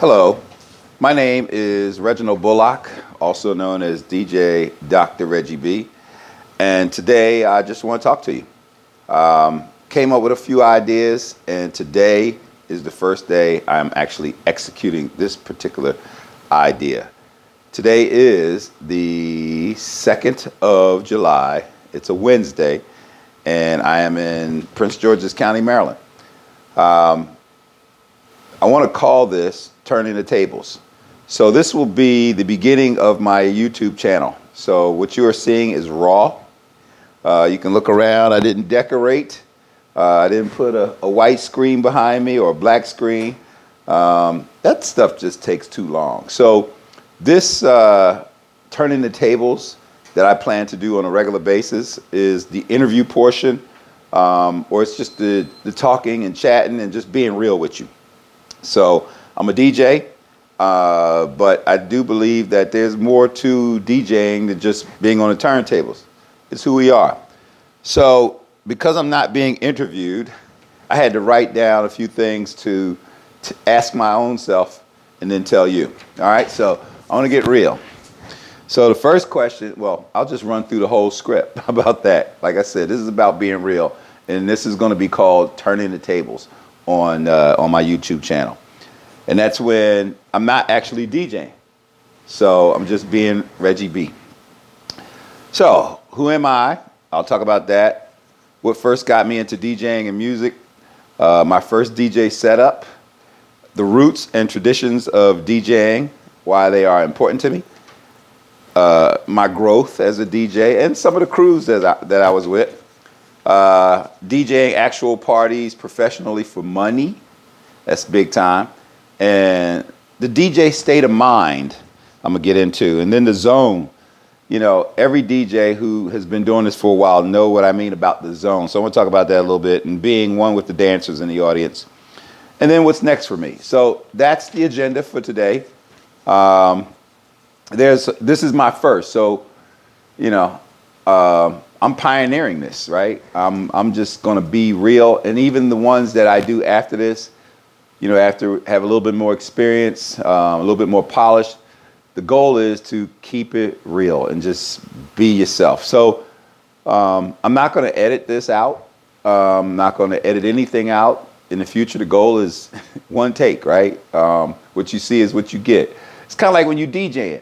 Hello, my name is Reginald Bullock, also known as DJ Dr. Reggie B, and today I just want to talk to you. Came up with a few ideas, and today is the first day I'm actually executing this particular idea. Today is the 2nd of July. It's a Wednesday, and I am in Prince George's County, Maryland. I want to call this Turning the Tables. So this will be the beginning of my YouTube channel. So what you are seeing is raw. You can look around. I didn't decorate. I didn't put a white screen behind me or a black screen. That stuff just takes too long. So this Turning the Tables that I plan to do on a regular basis is the interview portion, or it's just the talking and chatting and just being real with you. So I'm a DJ, but I do believe that there's more to DJing than just being on the turntables. It's who we are. So because I'm not being interviewed, I had to write down a few things to ask my own self and then tell you. All right, so I want to get real. So the first question, well, I'll just run through the whole script. How about that? Like I said, this is about being real, and this is going to be called Turning the Tables on my YouTube channel. And that's when I'm not actually DJing. So I'm just being Reggie B. So who am I? I'll talk about that. What first got me into DJing and music, my first DJ setup, the roots and traditions of DJing, why they are important to me, my growth as a DJ, and some of the crews that I was with, DJing actual parties professionally for money, that's big time, and the DJ state of mind I'm gonna get into, and then the zone. You know, every DJ who has been doing this for a while know what I mean about the zone. So I'm gonna talk about that a little bit, and being one with the dancers in the audience. And then what's next for me. So that's the agenda for today. This is my first, so you know, I'm pioneering this, right? I'm just gonna be real, and even the ones that I do after this, you know, after have a little bit more experience, a little bit more polished. The goal is to keep it real and just be yourself. So I'm not going to edit this out. I'm not going to edit anything out in the future. The goal is one take, right? What you see is what you get. It's kind of like when you DJing.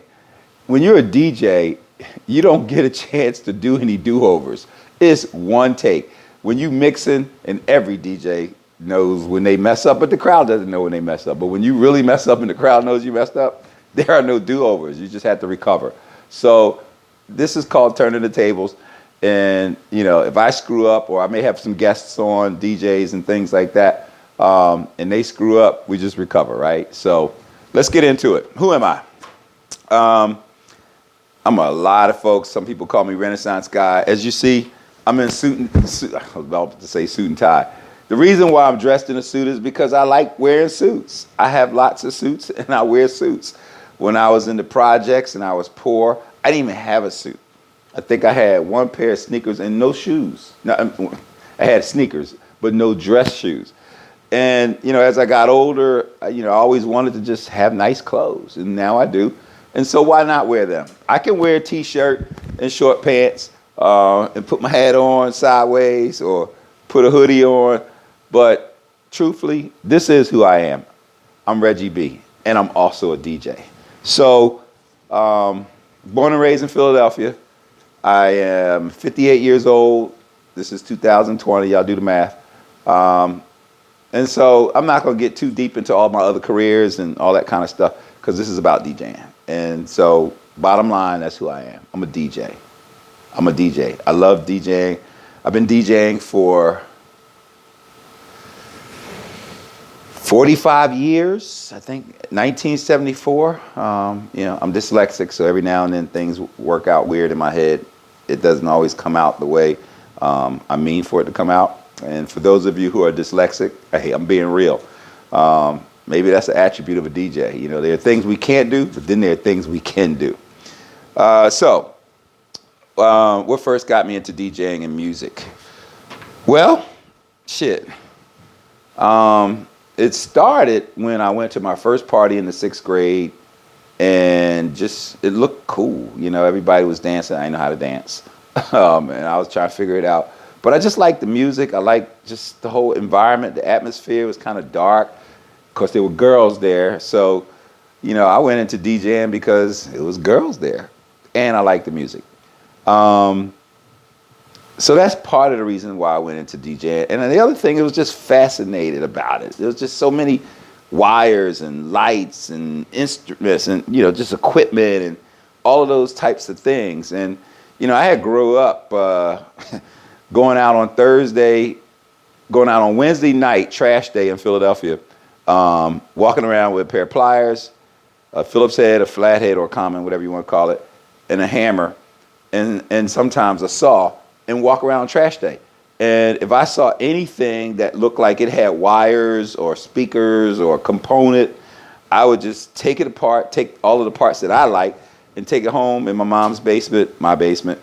When you're a DJ, you don't get a chance to do any do-overs. It's one take. When you mixing, and every DJ knows when they mess up, but the crowd doesn't know when they mess up. But when you really mess up and the crowd knows you messed up, there are no do-overs. You just have to recover. So this is called Turning the Tables. And, you know, if I screw up, or I may have some guests on, DJs and things like that, and they screw up, we just recover, right? So let's get into it. Who am I? I'm a lot of folks. Some people call me Renaissance guy. As you see, I'm in suit. I was about to say suit and tie. The reason why I'm dressed in a suit is because I like wearing suits. I have lots of suits, and I wear suits. When I was in the projects and I was poor, I didn't even have a suit. I think I had one pair of sneakers and no shoes. No, I had sneakers, but no dress shoes. And, you know, as I got older, you know, I always wanted to just have nice clothes, and now I do. And so why not wear them? I can wear a T-shirt and short pants and put my hat on sideways or put a hoodie on. But truthfully, this is who I am. I'm Reggie B, and I'm also a DJ. So, born and raised in Philadelphia. I am 58 years old. This is 2020. Y'all do the math. And so I'm not going to get too deep into all my other careers and all that kind of stuff, because this is about DJing. And so, bottom line, that's who I am. I'm a DJ. I'm a DJ. I love DJing. I've been DJing for 45 years, I think, 1974. You know, I'm dyslexic, so every now and then things work out weird in my head. It doesn't always come out the way I mean for it to come out. And for those of you who are dyslexic, hey, I'm being real. Maybe that's an attribute of a DJ. You know, there are things we can't do, but then there are things we can do. So what first got me into DJing and music? Well, shit. it started when I went to my first party in the 6th grade, and just it looked cool. You know, everybody was dancing. I didn't know how to dance, and I was trying to figure it out. But I just liked the music. I liked just the whole environment. The atmosphere was kind of dark. Of course, there were girls there, so you know, I went into DJing because it was girls there, and I liked the music. Um, so that's part of the reason why I went into DJing. And then the other thing, it was just fascinated about it. There was just so many wires and lights and instruments and, you know, just equipment and all of those types of things. And, you know, I had grew up going out on Thursday, going out on Wednesday night, trash day in Philadelphia, walking around with a pair of pliers, a Phillips head, a flathead, or a common, whatever you want to call it, and a hammer, and sometimes a saw, and walk around trash day. And if I saw anything that looked like it had wires or speakers or a component, I would just take it apart, take all of the parts that I like, and take it home in my mom's basement, my basement,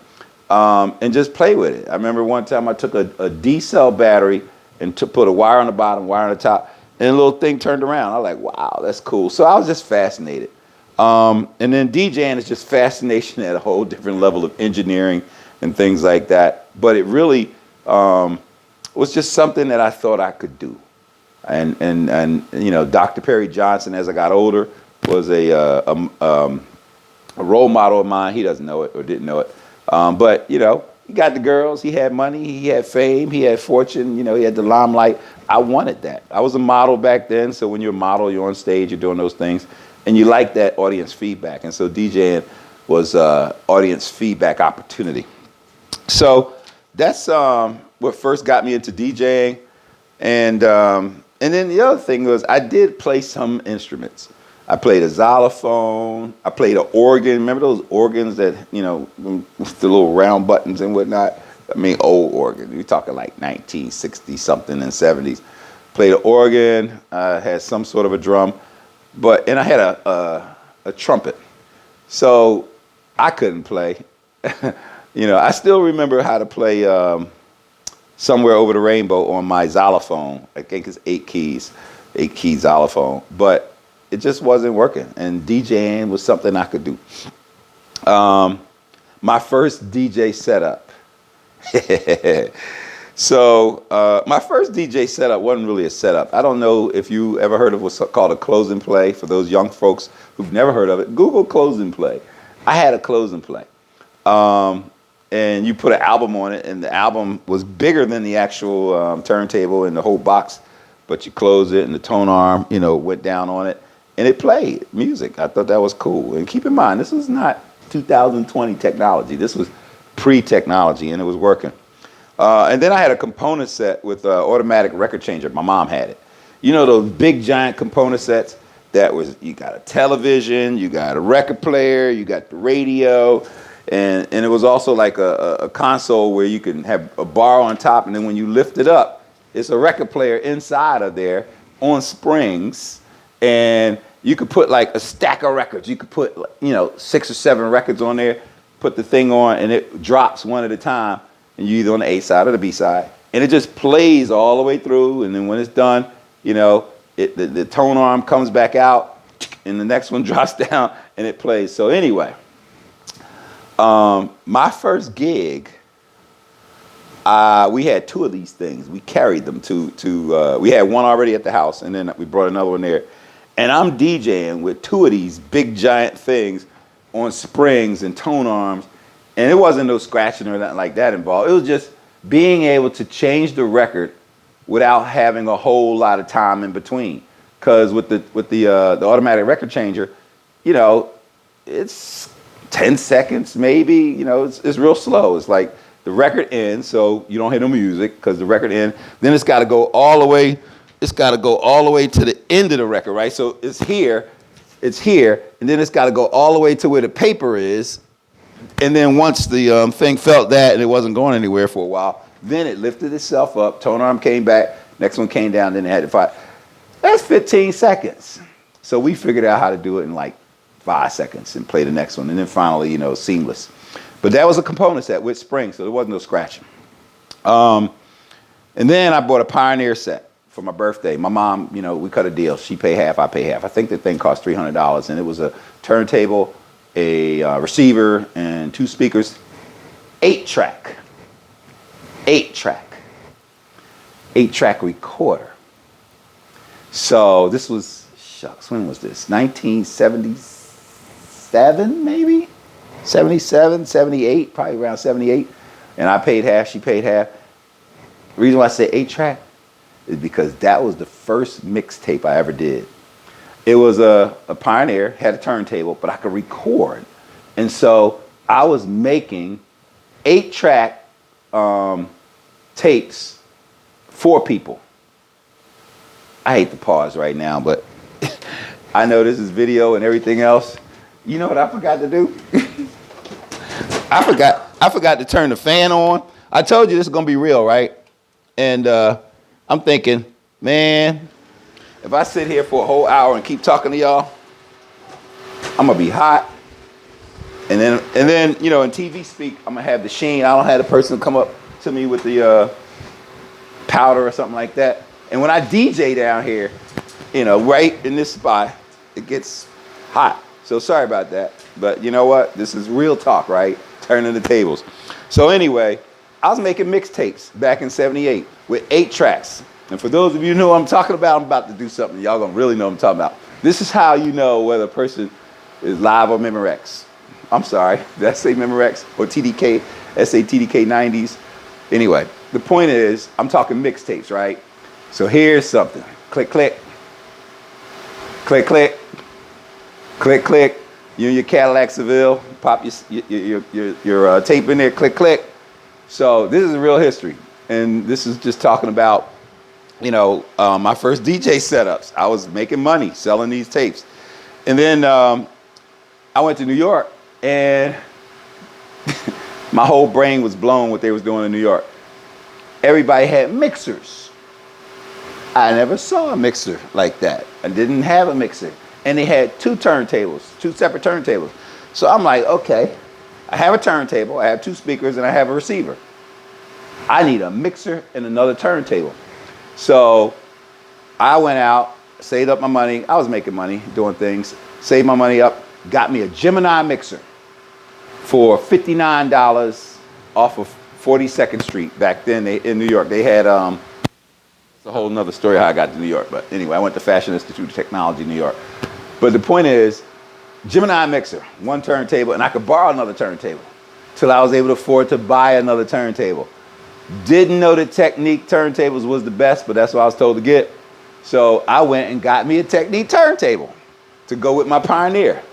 and just play with it. I remember one time I took a D-cell battery and put a wire on the bottom, wire on the top, and a little thing turned around. I was like, wow, that's cool. So I was just fascinated. And then DJing is just fascination at a whole different level of engineering and things like that. But it really was just something that I thought I could do. And you know, Dr. Perry Johnson, as I got older, was a role model of mine. He doesn't know it or didn't know it. But, you know, he got the girls, he had money, he had fame, he had fortune, you know, he had the limelight. I wanted that. I was a model back then, so when you're a model, you're on stage, you're doing those things, and you like that audience feedback. And so DJing was audience feedback opportunity. So that's what first got me into DJing. And then the other thing was I did play some instruments. I played a xylophone. I played an organ. Remember those organs that, you know, with the little round buttons and whatnot? I mean, old organ. We're talking like 1960 something and 70s. Played an organ. Had some sort of a drum, and I had a trumpet. So I couldn't play. You know, I still remember how to play Somewhere Over the Rainbow on my xylophone. I think it's 8-key xylophone, but it just wasn't working. And DJing was something I could do. My first DJ setup. So my first DJ setup wasn't really a setup. I don't know if you ever heard of what's called a close and play. For those young folks who've never heard of it, Google close and play. I had a close and play. And you put an album on it, and the album was bigger than the actual turntable and the whole box, but you close it, and the tone arm, you know, went down on it, and it played music. I thought that was cool. And keep in mind, this was not 2020 technology. This was pre-technology, and it was working. And then I had a component set with an automatic record changer. My mom had it. You know those big, giant component sets? That was, you got a television, you got a record player, you got the radio, and it was also like a console where you can have a bar on top, and then when you lift it up, it's a record player inside of there on springs, and you could put like a stack of records. You could put, you know, 6 or 7 records on there, put the thing on, and it drops one at a time, and you're either on the A side or the B side, and it just plays all the way through, and then when it's done, you know, the tone arm comes back out, and the next one drops down, and it plays. So anyway, my first gig, we had 2 of these things. We carried them to we had one already at the house, and then we brought another one there. And I'm DJing with 2 of these big giant things on springs and tone arms, and it wasn't no scratching or nothing like that involved. It was just being able to change the record without having a whole lot of time in between. Because with the automatic record changer, you know, it's 10 seconds maybe. You know, it's real slow. It's like the record ends, so you don't hear no music because the record ends. Then it's got to go all the way. It's got to go all the way to the end of the record, right? So it's here, and then it's got to go all the way to where the paper is. And then once the thing felt that and it wasn't going anywhere for a while, then it lifted itself up, tone arm came back, next one came down, then it had to fight. That's 15 seconds. So we figured out how to do it in like 5 seconds and play the next one. And then finally, you know, seamless. But that was a component set with springs, so there wasn't no scratching. And then I bought a Pioneer set. for my birthday. My mom, we cut a deal. She paid half, I pay half. I think the thing cost $300, and it was a turntable, a receiver, and 2 speakers. 8-track recorder. So this was, when was this? 1977, maybe? 77, 78, probably around 78. And I paid half, she paid half. The reason why I say 8-track is because that was the first mixtape I ever did. It was a Pioneer, had a turntable, but I could record. And so I was making 8-track tapes for people. I hate to pause right now, but I know this is video and everything else. You know what I forgot to do? I forgot to turn the fan on. I told you this is gonna be real, right? And I'm thinking, man, if I sit here for a whole hour and keep talking to y'all, I'm gonna be hot. And then in TV speak, I'm gonna have the sheen. I don't have the person come up to me with the powder or something like that. And when I DJ down here, right in this spot, it gets hot. So sorry about that. But you know what? This is real talk, right? Turning the tables. So anyway, I was making mixtapes back in 78 with 8 tracks. And for those of you who know what I'm talking about, I'm about to do something. Y'all gonna really know what I'm talking about. This is how you know whether a person is live or Memorex. I'm sorry, did I say Memorex or TDK, SATDK 90s? Anyway, the point is, I'm talking mixtapes, right? So here's something. Click, click. Click, click. Click, click. You in your Cadillac Seville, pop your tape in there, click, click. So this is real history. And this is just talking about, my first DJ setups. I was making money selling these tapes. And then I went to New York, and my whole brain was blown what they was doing in New York. Everybody had mixers. I never saw a mixer like that. I didn't have a mixer. And they had 2 turntables, 2 separate turntables. So I'm like, okay, I have a turntable, I have 2 speakers, and I have a receiver. I need a mixer and another turntable. So I went out, saved up my money. I was making money doing things. Saved my money up, got me a Gemini mixer for $59 off of 42nd Street. Back then in New York, they had, it's a whole nother story how I got to New York. But anyway, I went to Fashion Institute of Technology, New York. But the point is, Gemini mixer, 1 turntable, and I could borrow another turntable till I was able to afford to buy another turntable. Didn't know that Technique turntables was the best, but that's what I was told to get. So I went and got me a Technique turntable to go with my Pioneer.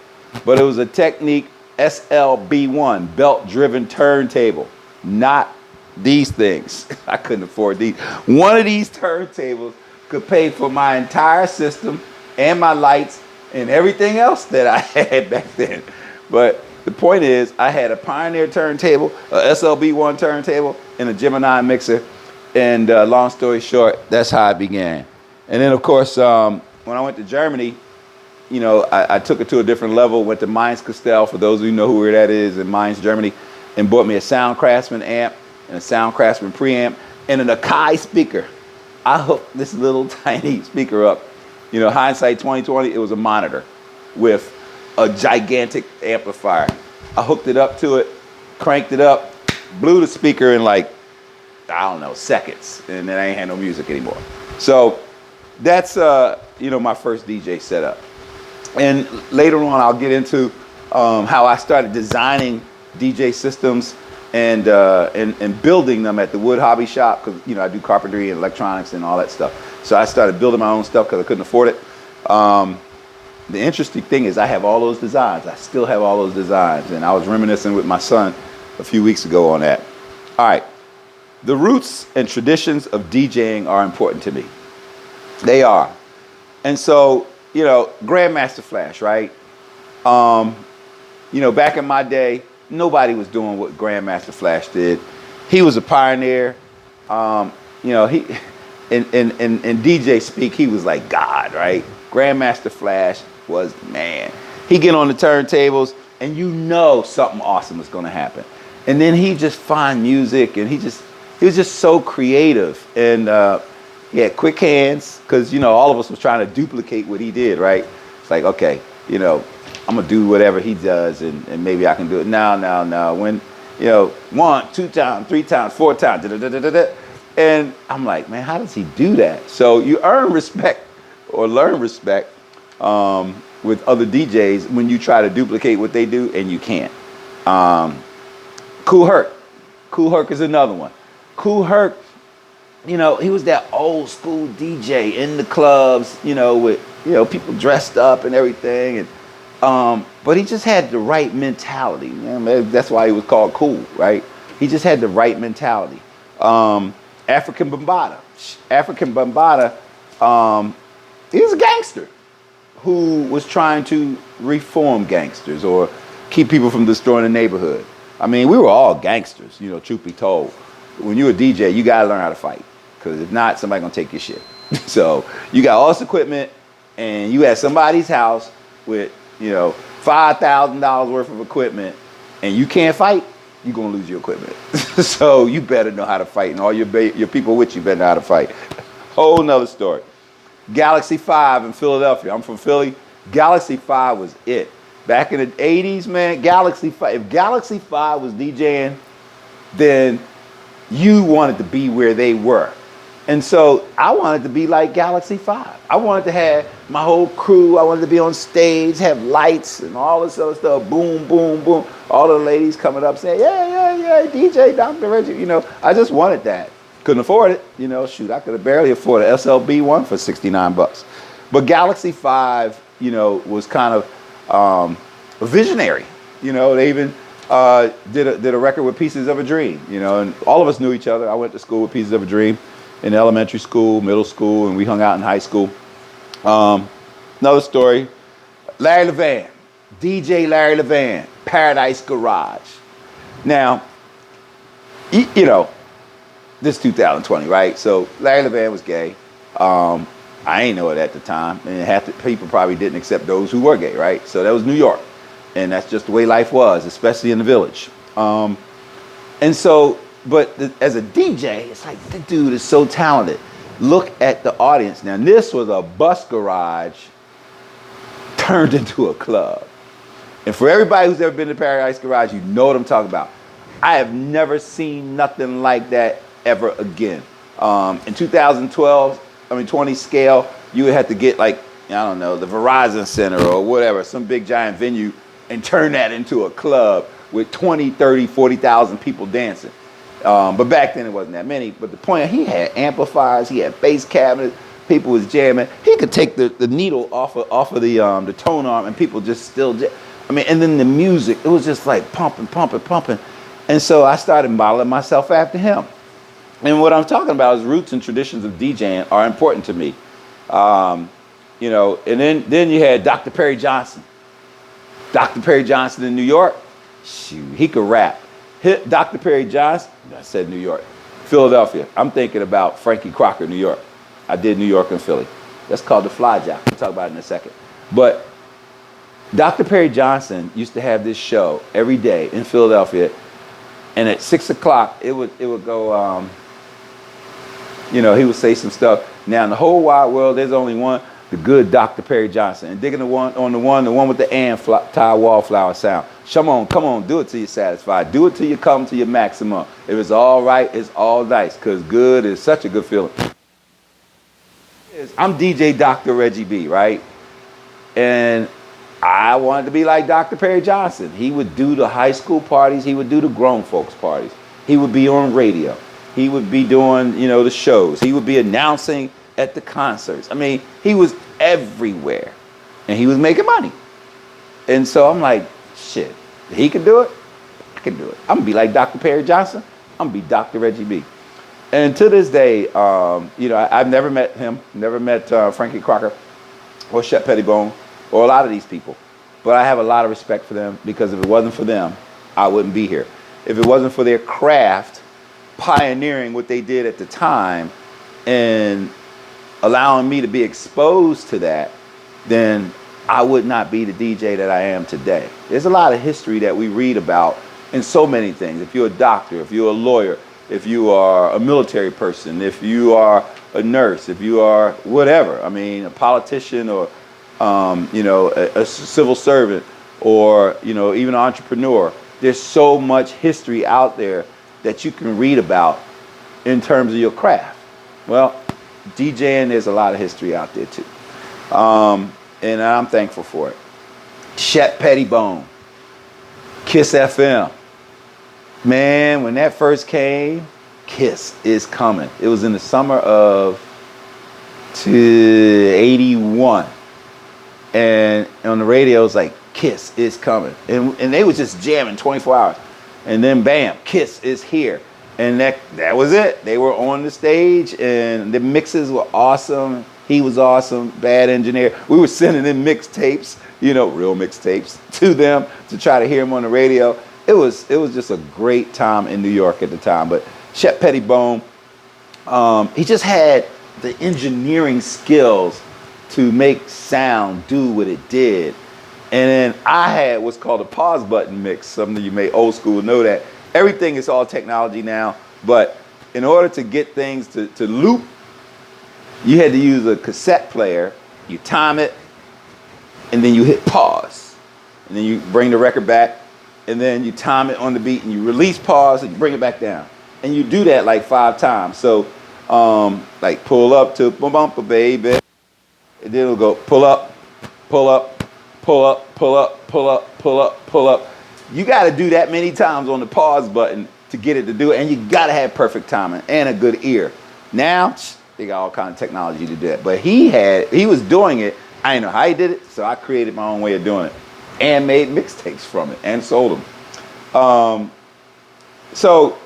But it was a Technique SLB1, belt-driven turntable, not these things. I couldn't afford these. One of these turntables could pay for my entire system and my lights and everything else that I had back then. But the point is, I had a Pioneer turntable, a SLB1 turntable, and a Gemini mixer. And long story short, that's how I began. And then, of course, when I went to Germany, I took it to a different level, went to Mainz Castell, for those of you who know where that is, in Mainz, Germany, and bought me a Sound Craftsman amp and a Sound Craftsman preamp and an Akai speaker. I hooked this little tiny speaker up. Hindsight 2020, it was a monitor with a gigantic amplifier. I hooked it up to it, cranked it up, blew the speaker in seconds, and then I ain't had no music anymore. So that's my first DJ setup. And later on, I'll get into how I started designing DJ systems and building them at the Wood Hobby Shop, because I do carpentry and electronics and all that stuff. So I started building my own stuff because I couldn't afford it. The interesting thing is I have all those designs. I still have all those designs, and I was reminiscing with my son a few weeks ago on that. All right, the roots and traditions of DJing are important to me. They are. And so, Grandmaster Flash, right? Back in my day, nobody was doing what Grandmaster Flash did. He was a pioneer. He in DJ speak, he was like God, right? Grandmaster Flash was the man. He get on the turntables, and something awesome is going to happen. And then he just find music, and he was just so creative. And He had quick hands because, you know, all of us was trying to duplicate what he did, right? It's like, okay, you know, I'm going to do whatever he does and maybe I can do it. Now. When, you know, 1, 2 times, 3 times, 4 times, and I'm like, man, how does he do that? So you earn respect or learn respect with other DJs when you try to duplicate what they do and you can't. Kool Herc. Kool Herc is another one. Kool Herc, you know, he was that old school DJ in the clubs, you know, with, you know, people dressed up and everything. And but he just had the right mentality. You know, that's why he was called cool, right? He just had the right mentality. African Bambaataa. African Bambaataa, he was a gangster who was trying to reform gangsters or keep people from destroying the neighborhood. I mean, we were all gangsters, you know, truth be told. When you're a DJ, you gotta learn how to fight, because if not, somebody's gonna take your shit. So you got all this equipment, and you at somebody's house with, you know, $5,000 worth of equipment, and you can't fight, you're gonna lose your equipment. So you better know how to fight, and all your people with you better know how to fight. Whole nother story. Galaxy 5 in Philadelphia. I'm from Philly. Galaxy 5 was it. Back in the 80s, man, Galaxy 5. If Galaxy 5 was DJing, then you wanted to be where they were. And so I wanted to be like Galaxy 5. I wanted to have my whole crew. I wanted to be on stage, have lights and all this other stuff. Boom, boom, boom. All the ladies coming up saying, yeah, DJ Dr. Reggie. You know, I just wanted that. Couldn't afford it. You know, shoot, I could have barely afforded an SLB one for $69. But Galaxy 5, you know, was kind of a visionary. You know, they even did a record with Pieces of a Dream, you know, and all of us knew each other. I went to school with Pieces of a Dream in elementary school, middle school, and we hung out in high school. Another story, Larry Levan, DJ Larry Levan, Paradise Garage. Now, you know, this 2020, right? So Larry Levan was gay. I ain't know it at the time, and half the people probably didn't accept those who were gay, right? So that was New York, and that's just the way life was, especially in the village. And so, but as a DJ, it's like, the dude is so talented. Look at the audience. Now, this was a bus garage turned into a club. And for everybody who's ever been to Paradise Garage, you know what I'm talking about. I have never seen nothing like that ever again. In 20 scale, you would have to get like, I don't know, the Verizon Center or whatever, some big giant venue, and turn that into a club with 20, 30, 40,000 people dancing. But back then it wasn't that many. But the point, he had amplifiers, he had bass cabinets, people was jamming. He could take the needle off of the tone arm, and people just still I mean, and then the music, it was just like pumping. And so I started modeling myself after him. And what I'm talking about is roots and traditions of DJing are important to me. You know, and then you had Dr. Perry Johnson. Dr. Perry Johnson in New York, shoot, he could rap. Hit Dr. Perry Johnson, I said New York. Philadelphia, I'm thinking about Frankie Crocker, New York. I did New York and Philly. That's called the Fly Jack. We'll talk about it in a second. But Dr. Perry Johnson used to have this show every day in Philadelphia, and at 6 o'clock it would go. You know, he would say some stuff. Now in the whole wide world, there's only one, the good Dr. Perry Johnson, and digging the one with the tie wallflower sound. Come on, do it till you're satisfied. Do it till you come to your maximum. If it's all right, it's all nice, because good is such a good feeling. I'm DJ Dr. Reggie B, right? And I wanted to be like Dr. Perry Johnson. He would do the high school parties. He would do the grown folks parties. He would be on radio. He would be doing, you know, the shows. He would be announcing at the concerts. I mean, he was everywhere, and he was making money. And so I'm like, shit, he can do it, I can do it. I'm gonna be like Dr. Perry Johnson. I'm gonna be Dr. Reggie B. And to this day, you know, I've never met him, never met Frankie Crocker or Shep Pettibone or a lot of these people. But I have a lot of respect for them, because if it wasn't for them, I wouldn't be here. If it wasn't for their craft, pioneering what they did at the time and allowing me to be exposed to that, then I would not be the DJ that I am today. There's a lot of history that we read about in so many things. If you're a doctor, if you're a lawyer, if you are a military person, if you are a nurse, if you are whatever. I mean, a politician or, a civil servant or, even an entrepreneur. There's so much history out there that you can read about in terms of your craft. Well, DJing, there's a lot of history out there too. And I'm thankful for it. Shep Pettibone, Kiss FM. Man, when that first came, Kiss is coming. It was in the summer of 81. And on the radio, it was like, Kiss is coming. And they was just jamming 24 hours. And then bam, Kiss is here. And that was it. They were on the stage and the mixes were awesome. He was awesome, bad engineer. We were sending in mixtapes, real mixtapes to them to try to hear him on the radio. It was just a great time in New York at the time. But Shep Pettibone, he just had the engineering skills to make sound do what it did. And then I had what's called a pause button mix. Some of you may old school know that. Everything is all technology now, but in order to get things to loop, you had to use a cassette player. You time it, and then you hit pause. And then you bring the record back, and then you time it on the beat, and you release pause, and you bring it back down. And you do that like 5 times. So, like pull up to bump baby. And then it'll go pull up, pull up, pull up, pull up, pull up, pull up, pull up. You got to do that many times on the pause button to get it to do it, and you got to have perfect timing and a good ear. Now they got all kind of technology to do that, but he was doing it. I didn't know how he did it, so I created my own way of doing it and made mixtapes from it and sold them. So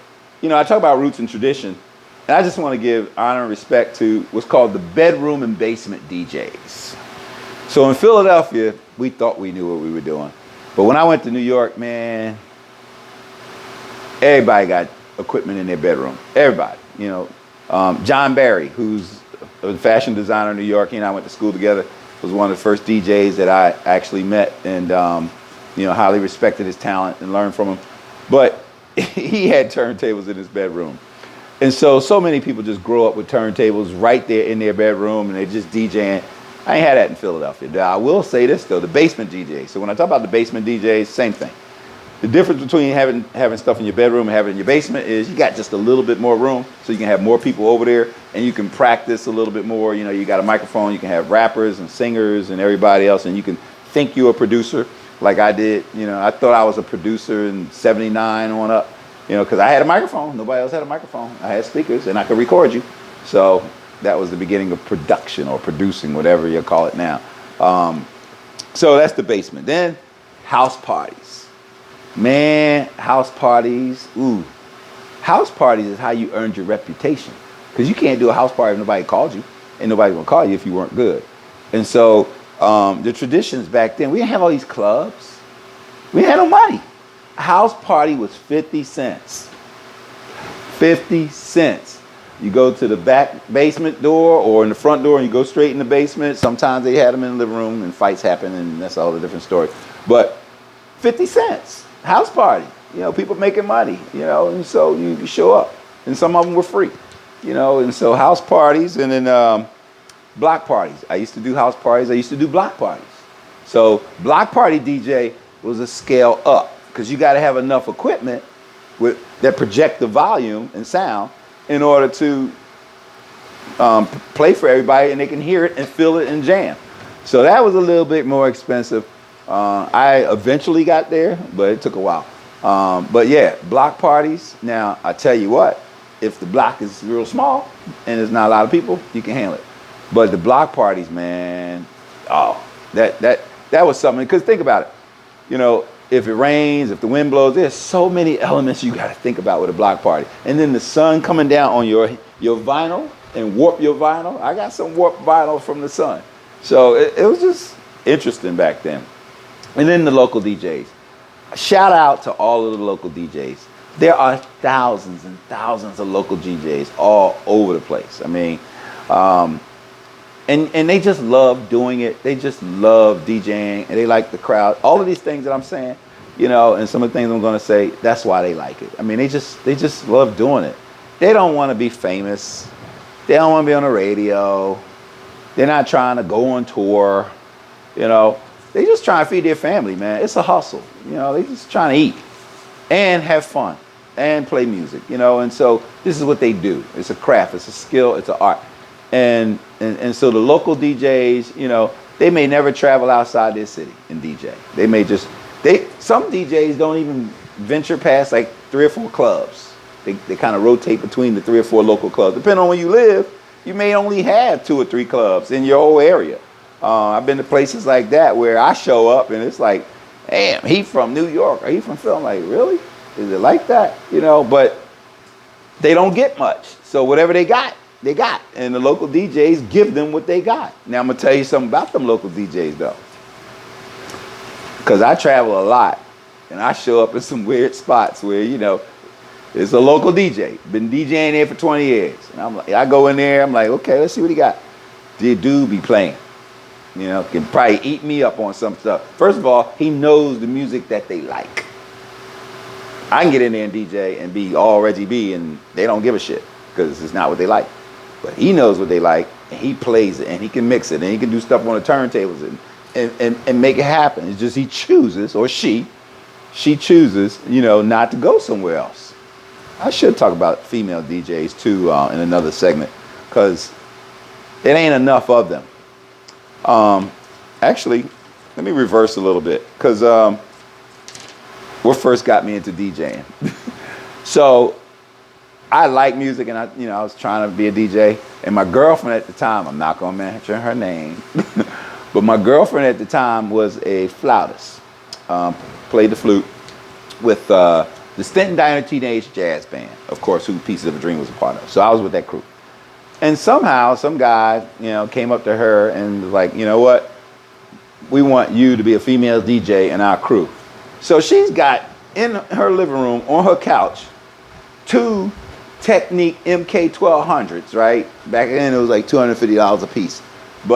I talk about roots and tradition, and I just want to give honor and respect to what's called the bedroom and basement DJs. So in Philadelphia, we thought we knew what we were doing. But when I went to New York, man, everybody got equipment in their bedroom. Everybody, John Barry, who's a fashion designer in New York, he and I went to school together, was one of the first DJs that I actually met and, highly respected his talent and learned from him. But he had turntables in his bedroom. And so many people just grow up with turntables right there in their bedroom and they're just DJing. I ain't had that in Philadelphia. Now, I will say this, though, the basement DJs. So when I talk about the basement DJs, same thing. The difference between having stuff in your bedroom and having it in your basement is you got just a little bit more room, so you can have more people over there, and you can practice a little bit more. You got a microphone, you can have rappers and singers and everybody else, and you can think you're a producer like I did. I thought I was a producer in 79 on up, because I had a microphone. Nobody else had a microphone. I had speakers, and I could record you. So that was the beginning of production or producing, whatever you call it now. So that's the basement. Then house parties. Man, house parties. Ooh. House parties is how you earned your reputation. Because you can't do a house party if nobody called you. And nobody's going to call you if you weren't good. And so the traditions back then, we didn't have all these clubs. We didn't have no money. A house party was 50 cents. 50 cents. You go to the back basement door or in the front door and you go straight in the basement. Sometimes they had them in the living room and fights happen and that's all a different story. But 50 cents, house party, people making money, and so you show up. And some of them were free, and so house parties and then block parties. I used to do house parties. I used to do block parties. So block party DJ was a scale up because you got to have enough equipment that project the volume and sound in order to play for everybody and they can hear it and feel it and jam. So that was a little bit more expensive. I eventually got there, but it took a while. But yeah, block parties. Now, I tell you what, if the block is real small and there's not a lot of people, you can handle it. But the block parties, man, that was something. Because think about it. If it rains, if the wind blows, there's so many elements you got to think about with a block party. And then the sun coming down on your vinyl and warp your vinyl. I got some warped vinyl from the sun. So it was just interesting back then. And then the local DJs. Shout out to all of the local DJs. There are thousands and thousands of local DJs all over the place. I mean, and they just love doing it. They just love DJing and they like the crowd. All of these things that I'm saying, and some of the things I'm going to say, that's why they like it. I mean, they just love doing it. they don't want to be famous. They don't want to be on the radio. They're not trying to go on tour. You know, they just trying to feed their family, man. It's a hustle. You know, they just trying to eat and have fun and play music, you know. And so this is what they do. It's a craft, it's a skill, it's an art. And so the local DJs, you know, they may never travel outside their city and DJ. They may just, some DJs don't even venture past like 3 or 4 clubs. They kind of rotate between the 3 or 4 local clubs. Depending on where you live, you may only have 2 or 3 clubs in your whole area. I've been to places like that where I show up and it's like, damn, he from New York or he from Philly. I'm like, really? Is it like that? You know, but they don't get much. So whatever they got, they got. And the local DJs give them what they got. Now I'm going to tell you something about them local DJs though. Because I travel a lot and I show up in some weird spots where, you know, it's a local DJ. Been DJing there for 20 years. And I'm like, I go in there, I'm like, okay, let's see what he got. The dude be playing. You know, can probably eat me up on some stuff. First of all, he knows the music that they like. I can get in there and DJ and be all Reggie B and they don't give a shit because it's not what they like. But he knows what they like and he plays it and he can mix it and he can do stuff on the turntables and make it happen. It's just he chooses, or she chooses, you know, not to go somewhere else. I should talk about female DJs too in another segment because it ain't enough of them. Actually, let me reverse a little bit because what first got me into DJing. So I like music and I was trying to be a DJ, and my girlfriend at the time, I'm not gonna mention her name, but my girlfriend at the time was a flautist, played the flute with the Stenton Diner Teenage Jazz Band, of course, who Pieces of a Dream was a part of. So I was with that crew. And somehow some guy, you know, came up to her and was like, you know what? We want you to be a female DJ in our crew. So she's got in her living room on her couch 2 Technique MK1200s, right? Back then it was like $250 a piece.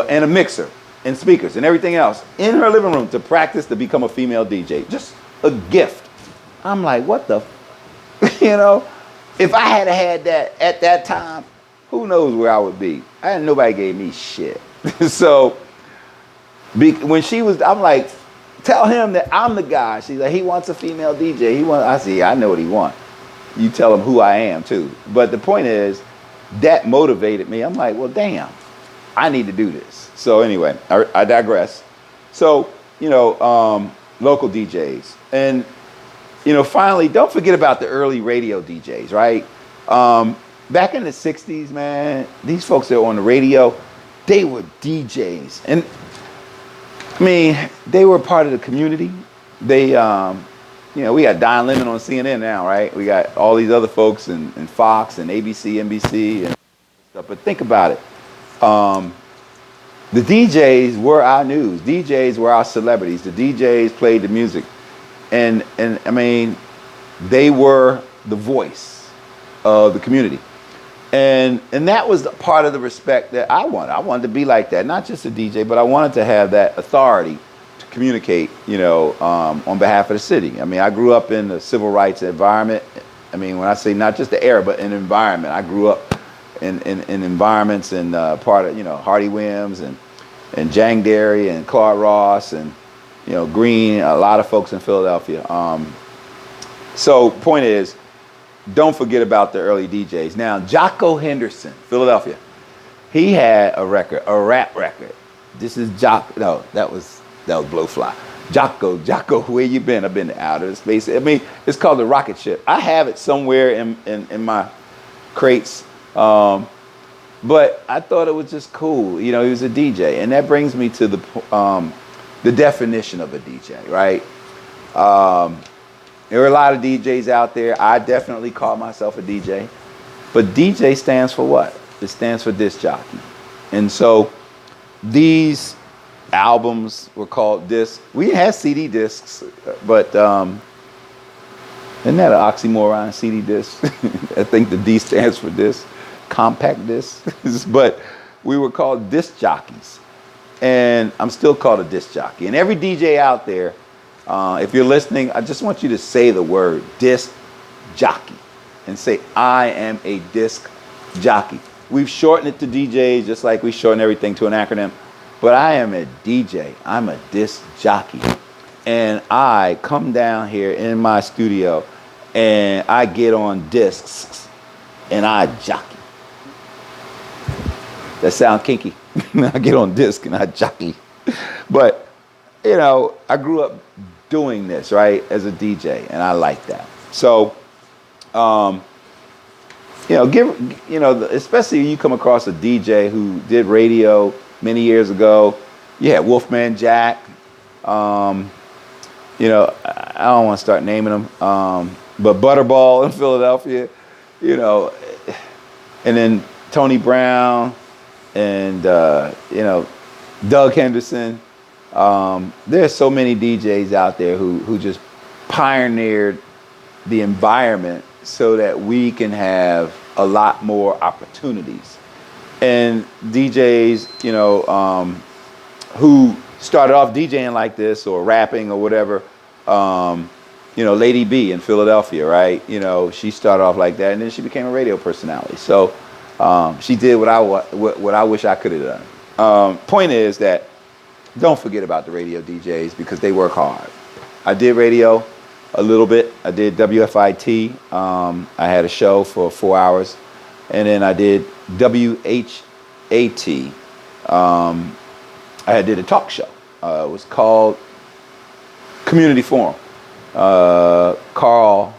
And a mixer and speakers and everything else in her living room to practice to become a female DJ. Just a gift. I'm like, what the, you know? If I had that at that time, who knows where I would be? Nobody gave me shit. So when she was, I'm like, tell him that I'm the guy. She's like, he wants a female DJ. I see, I know what he wants. You tell him who I am too. But the point is, that motivated me. I'm like, well, damn, I need to do this. So anyway, I digress. So, you know, local DJs. And, you know, finally, don't forget about the early radio DJs, right? Back in the 60s, man, these folks that were on the radio, they were DJs. And I mean, they were part of the community. They, you know, we got Don Lemon on CNN now, right? We got all these other folks and Fox and ABC, NBC and stuff. But think about it. The DJs were our news. DJs were our celebrities. The DJs played the music. And I mean, they were the voice of the community. And that was part of the respect that I wanted. I wanted to be like that, not just a DJ, but I wanted to have that authority to communicate, you know, on behalf of the city. I mean, I grew up in the civil rights environment. I mean, when I say not just the era, but an environment. I grew up in environments and part of, you know, Hardy Williams and Jang Derry and Clark Ross and, you know, Green, a lot of folks in Philadelphia. So point is, don't forget about the early DJs. Now, Jocko Henderson, Philadelphia, he had a record, a rap record. This is Jocko, no, that was Blowfly. Jocko, where you been? I've been to outer space. I mean, it's called The Rocket Ship. I have it somewhere in my crates. But I thought it was just cool. You know, he was a DJ. And that brings me to the definition of a DJ, right? There are a lot of DJs out there. I definitely call myself a DJ. But DJ stands for what? It stands for disc jockey. And so these albums were called discs. We had CD discs, but isn't that an oxymoron, CD disc? I think the D stands for disc, compact disc. But we were called disc jockeys. And I'm still called a disc jockey. And every DJ out there, if you're listening, I just want you to say the word disc jockey. and say, I am a disc jockey. We've shortened it to DJ just like we shorten everything to an acronym. But I am a DJ. I'm a disc jockey. And I come down here in my studio and I get on discs and I jockey. That sounds kinky. I get on disc and I jockey. But, you know, I grew up doing this, right, as a DJ, and I like that. So, you know, especially you come across a DJ who did radio many years ago. You had Wolfman Jack. You know, I don't want to start naming them, but Butterball in Philadelphia, you know, and then Tony Brown and, you know, Doug Henderson. There's so many DJs out there who just pioneered the environment so that we can have a lot more opportunities. And DJs, you know, who started off DJing like this or rapping or whatever, you know, Lady B in Philadelphia, right? You know, she started off like that and then she became a radio personality. So she did what I wish I could have done. Point is that don't forget about the radio DJs because they work hard. I did radio a little bit. I did WFIT. I had a show for 4 hours. And then I did WHAT. I did a talk show. It was called Community Forum. Carl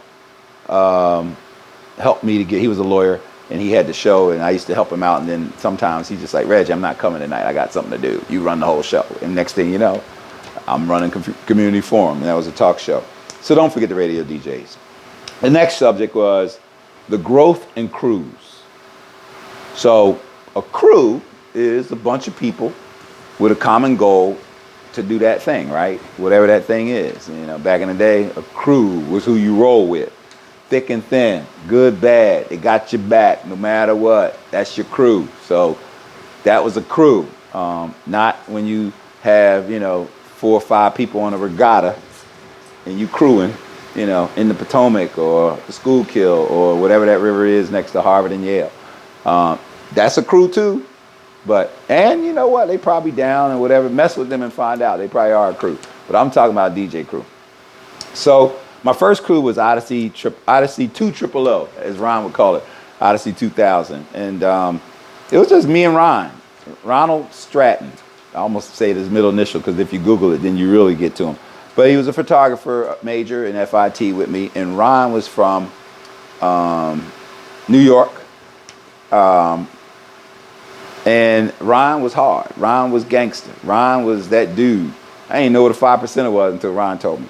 helped me to get, he was a lawyer, and he had the show, and I used to help him out. And then sometimes he's just like, Reggie, I'm not coming tonight. I got something to do. You run the whole show. And next thing you know, I'm running Community Forum, and that was a talk show. So don't forget the radio DJs. The next subject was the growth in crews. So a crew is a bunch of people with a common goal to do that thing, right? Whatever that thing is. You know, back in the day, a crew was who you roll with. Thick and thin, good, bad. They got your back no matter what. That's your crew. So that was a crew. Not when you have, you know, 4 or 5 people on a regatta and you crewing, you know, in the Potomac or the Schuylkill or whatever that river is next to Harvard and Yale. That's a crew too. But, and you know what, they probably down and whatever, mess with them and find out. They probably are a crew. But I'm talking about a DJ crew. So my first crew was Odyssey 200, as Ron would call it, Odyssey 2000. And it was just me and Ron, Ronald Stratton. I almost say his middle initial because if you Google it, then you really get to him. But he was a photographer major in FIT with me. And Ron was from New York. And Ron was hard. Ron was gangster. Ron was that dude. I didn't know what a 5%er was until Ron told me.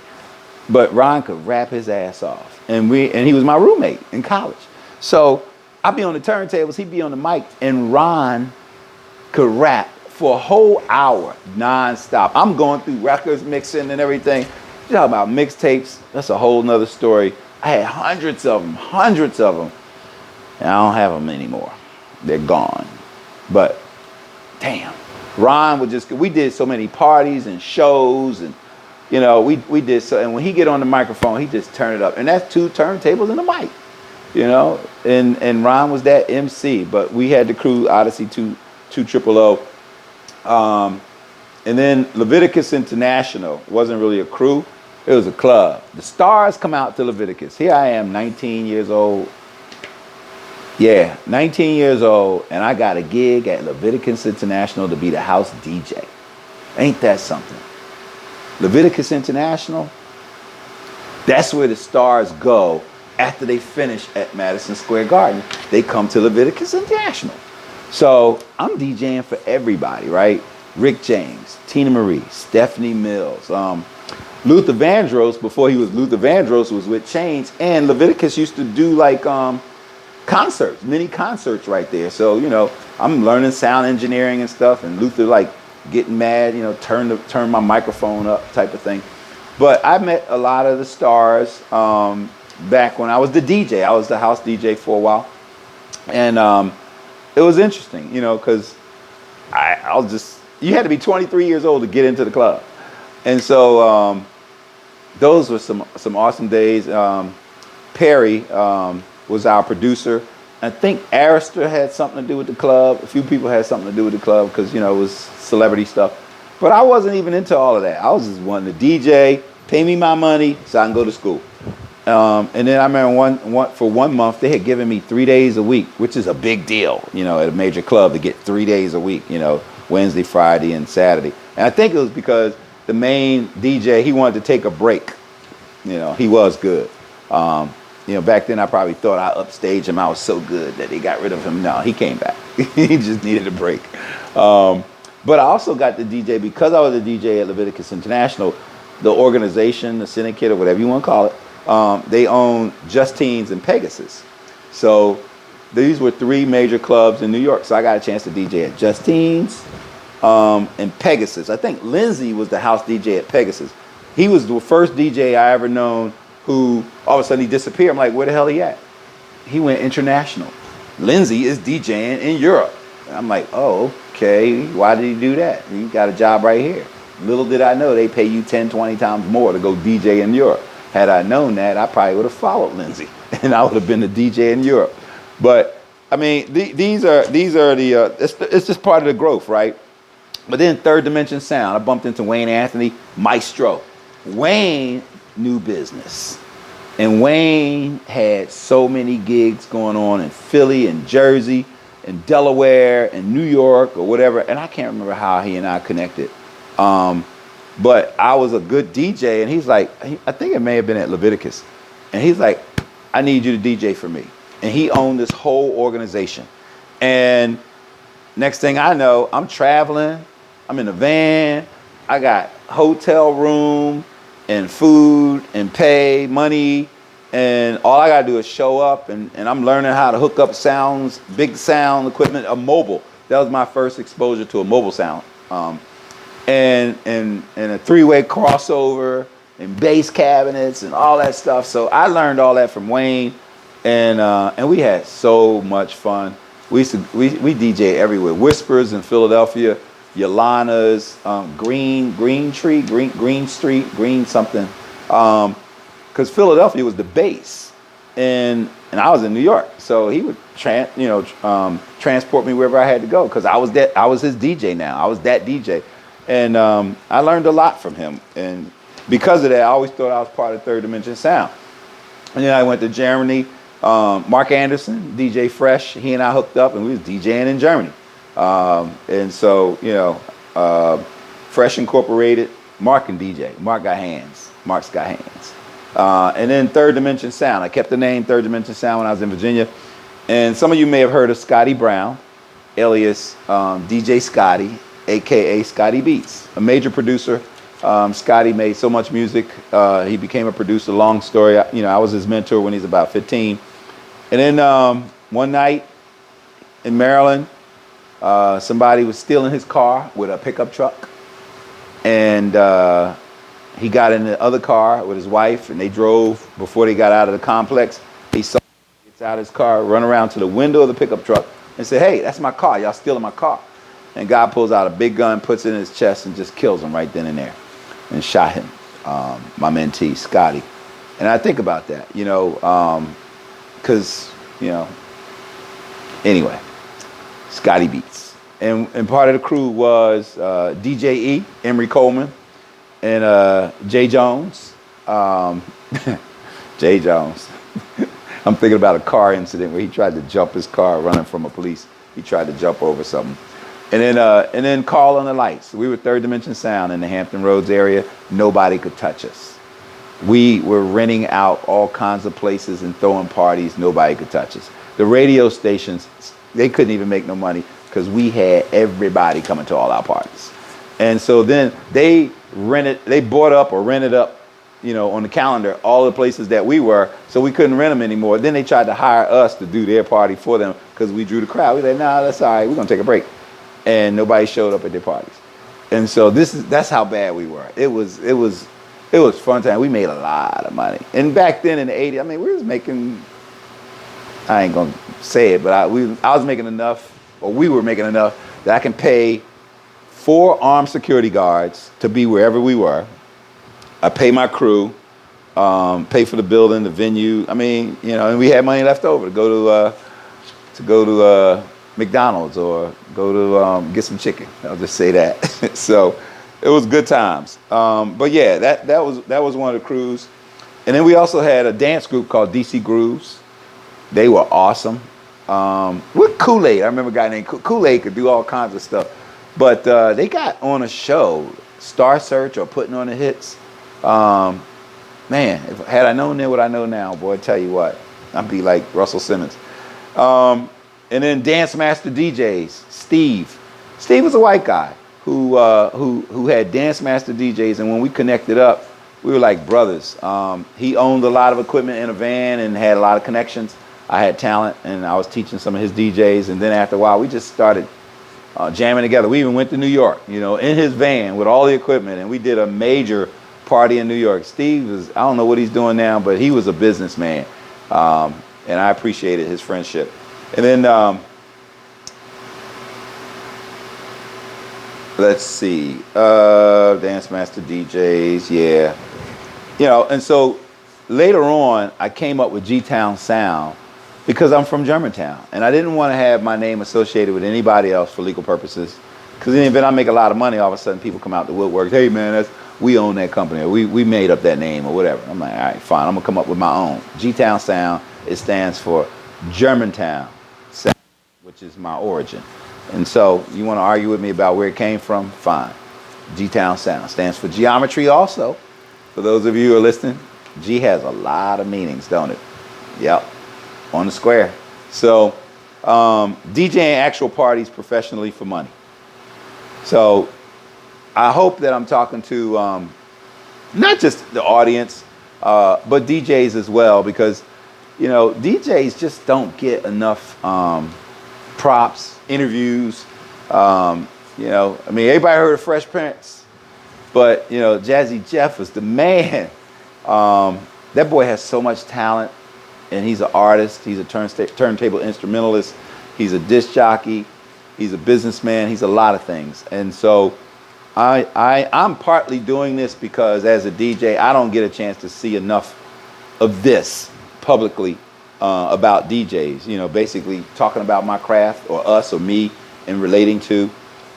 But Ron could rap his ass off. And he was my roommate in college. So I'd be on the turntables, he'd be on the mic, and Ron could rap for a whole hour nonstop. I'm going through records, mixing and everything. You talk about mixtapes, that's a whole nother story. I had hundreds of them. And I don't have them anymore. They're gone. But damn, Ron would just, we did so many parties and shows and, you know, we did so, and when he get on the microphone, he just turn it up. And that's 2 turntables and a mic, you know, and Ron was that MC, but we had the crew Odyssey 200. And then Leviticus International wasn't really a crew, it was a club. The stars come out to Leviticus. Here I am, 19 years old. Yeah, 19 years old, and I got a gig at Leviticus International to be the house DJ. Ain't that something? Leviticus International, that's where the stars go after they finish at Madison Square Garden. They come to Leviticus International. So I'm DJing for everybody, right? Rick James, Tina Marie, Stephanie Mills, Luther Vandross, before he was Luther Vandross, was with Chains, and Leviticus used to do like concerts, mini concerts right there. So, you know, I'm learning sound engineering and stuff, and Luther like getting mad, you know, turn my microphone up type of thing. But I met a lot of the stars back when I was the DJ. I was the house DJ for a while. And it was interesting, you know, because I was just, you had to be 23 years old to get into the club. And so those were some awesome days. Perry, was our producer. I think Arista had something to do with the club. A few people had something to do with the club because, you know, it was celebrity stuff. But I wasn't even into all of that. I was just wanting to DJ, pay me my money so I can go to school. And then I remember for 1 month, they had given me 3 days a week, which is a big deal, you know, at a major club to get 3 days a week, you know, Wednesday, Friday, and Saturday. And I think it was because the main DJ, he wanted to take a break. You know, he was good. You know, back then I probably thought I upstaged him. I was so good that they got rid of him. No, he came back. He just needed a break. But I also got the DJ because I was a DJ at Leviticus International, the organization, the syndicate, or whatever you want to call it. They own Justine's and Pegasus. So these were 3 major clubs in New York. So I got a chance to DJ at Justine's and Pegasus. I think Lindsay was the house DJ at Pegasus. He was the first DJ I ever known who all of a sudden he disappeared. I'm like, where the hell he at? He went international. Lindsay is DJing in Europe. And I'm like, oh, okay. Why did he do that? He got a job right here. Little did I know they pay you 10, 20 times more to go DJ in Europe. Had I known that, I probably would have followed Lindsay, and I would have been the DJ in Europe. But I mean, these are the it's just part of the growth, right? But then Third Dimension Sound, I bumped into Wayne Anthony, Maestro. Wayne knew business, and Wayne had so many gigs going on in Philly and Jersey and Delaware and New York or whatever, and I can't remember how he and I connected. But I was a good DJ, and he's like, I think it may have been at Leviticus. And he's like, I need you to DJ for me. And he owned this whole organization. And next thing I know, I'm traveling. I'm in a van. I got hotel room and food and pay, money. And all I got to do is show up. And I'm learning how to hook up sounds, big sound equipment, a mobile. That was my first exposure to a mobile sound. And a 3-way crossover and bass cabinets and all that stuff. So I learned all that from Wayne, and we had so much fun. We DJ everywhere. Whispers in Philadelphia, Yolana's, Green Street, Green something, because Philadelphia was the base, and I was in New York, so he would transport me wherever I had to go because I was his DJ now. I was that DJ. And I learned a lot from him. And because of that, I always thought I was part of Third Dimension Sound. And then I went to Germany. Mark Anderson, DJ Fresh, he and I hooked up, and we was DJing in Germany. And so, you know, Fresh Incorporated, Mark can DJ. Mark got hands. Mark's got hands. And then Third Dimension Sound. I kept the name Third Dimension Sound when I was in Virginia. And some of you may have heard of Scotty Brown, alias DJ Scotty, a.k.a. Scotty Beats, a major producer. Scotty made so much music. He became a producer. Long story. You know, I was his mentor when he was about 15. And then one night in Maryland, somebody was stealing his car with a pickup truck. And he got in the other car with his wife, and they drove. Before they got out of the complex, he saw him get out of his car, run around to the window of the pickup truck, and say, "Hey, that's my car. Y'all stealing my car." And God pulls out a big gun, puts it in his chest, and just kills him right then and there, and shot him. My mentee, Scotty. And I think about that, you know, because, you know, anyway, Scotty Beats. And part of the crew was DJ E, Emery Coleman, and Jay Jones. Jay Jones. I'm thinking about a car incident where he tried to jump his car running from a police. He tried to jump over something. And then Call on the Lights. We were Third Dimension Sound in the Hampton Roads area. Nobody could touch us. We were renting out all kinds of places and throwing parties. Nobody could touch us. The radio stations, they couldn't even make no money because we had everybody coming to all our parties. And so then they bought up or rented up, you know, on the calendar, all the places that we were, so we couldn't rent them anymore. Then they tried to hire us to do their party for them because we drew the crowd. We said, "Nah, that's all right. We're gonna take a break." And nobody showed up at their parties. And so that's how bad we were. It was fun time. We made a lot of money. And back then in the 80s, I mean, we was making, I ain't gonna say it, but I was making enough, or we were making enough that I can pay 4 armed security guards to be wherever we were. I pay my crew. pay for the building, the venue. I mean, you know, and we had money left over to go to McDonald's or go to get some chicken. I'll just say that. So it was good times. But yeah, that was one of the crews. And then we also had a dance group called DC Grooves. They were awesome. With Kool-Aid, I remember a guy named Kool-Aid could do all kinds of stuff. But they got on a show, Star Search or Putting on the Hits. Man, had I known then what I know now, boy, I tell you what, I'd be like Russell Simmons. And then Dance Master DJs, Steve. Steve was a white guy who had Dance Master DJs, and when we connected up, we were like brothers. He owned a lot of equipment in a van and had a lot of connections. I had talent, and I was teaching some of his DJs, and then after a while, we just started jamming together. We even went to New York, you know, in his van with all the equipment, and we did a major party in New York. Steve is, I don't know what he's doing now, but he was a businessman, and I appreciated his friendship. And then, let's see, Dance Master DJs, yeah. You know, and so later on, I came up with G-Town Sound because I'm from Germantown, and I didn't want to have my name associated with anybody else for legal purposes. Because in the event I make a lot of money, all of a sudden people come out the woodwork, hey man, we own that company, or we made up that name or whatever. I'm like, all right, fine, I'm gonna come up with my own. G-Town Sound, it stands for Germantown Sound, which is my origin. And so you wanna argue with me about where it came from? Fine. G-Town Sound stands for geometry also. For those of you who are listening, G has a lot of meanings, don't it? Yep, on the square. So DJing actual parties professionally for money. So I hope that I'm talking to not just the audience, but DJs as well, because, you know, DJs just don't get enough props, interviews. You know, I mean, everybody heard of Fresh Prince, but, you know, Jazzy Jeff was the man. That boy has so much talent, and he's an artist. He's a turntable instrumentalist. He's a disc jockey. He's a businessman. He's a lot of things. And so I'm partly doing this because as a DJ, I don't get a chance to see enough of this publicly about DJs, you know, basically talking about my craft or us or me and relating to.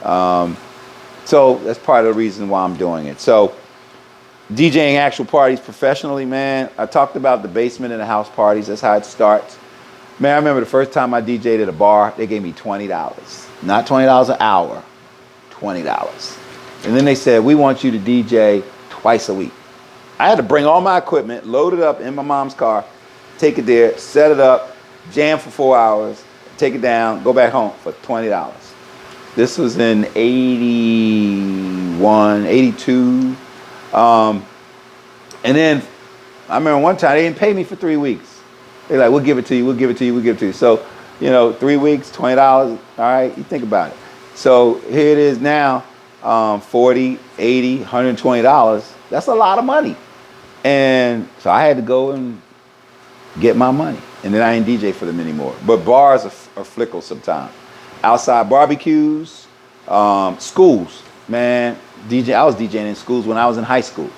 So that's part of the reason why I'm doing it. So DJing actual parties professionally, man, I talked about the basement and the house parties. That's how it starts. Man, I remember the first time I DJ'd at a bar, they gave me $20. Not $20 an hour, $20. And then they said, we want you to DJ twice a week. I had to bring all my equipment, load it up in my mom's car, take it there, set it up, jam for 4 hours, take it down, go back home for $20. This was in 81, 82. And then I remember one time they didn't pay me for 3 weeks. They're like, we'll give it to you, we'll give it to you, we'll give it to you. So, you know, 3 weeks, $20, all right, you think about it. So here it is now, $40, $80, $120. That's a lot of money. And so I had to go and get my money. And then I ain't DJ for them anymore. But bars are fickle sometimes. Outside barbecues, schools, man. I was DJing in schools when I was in high schools.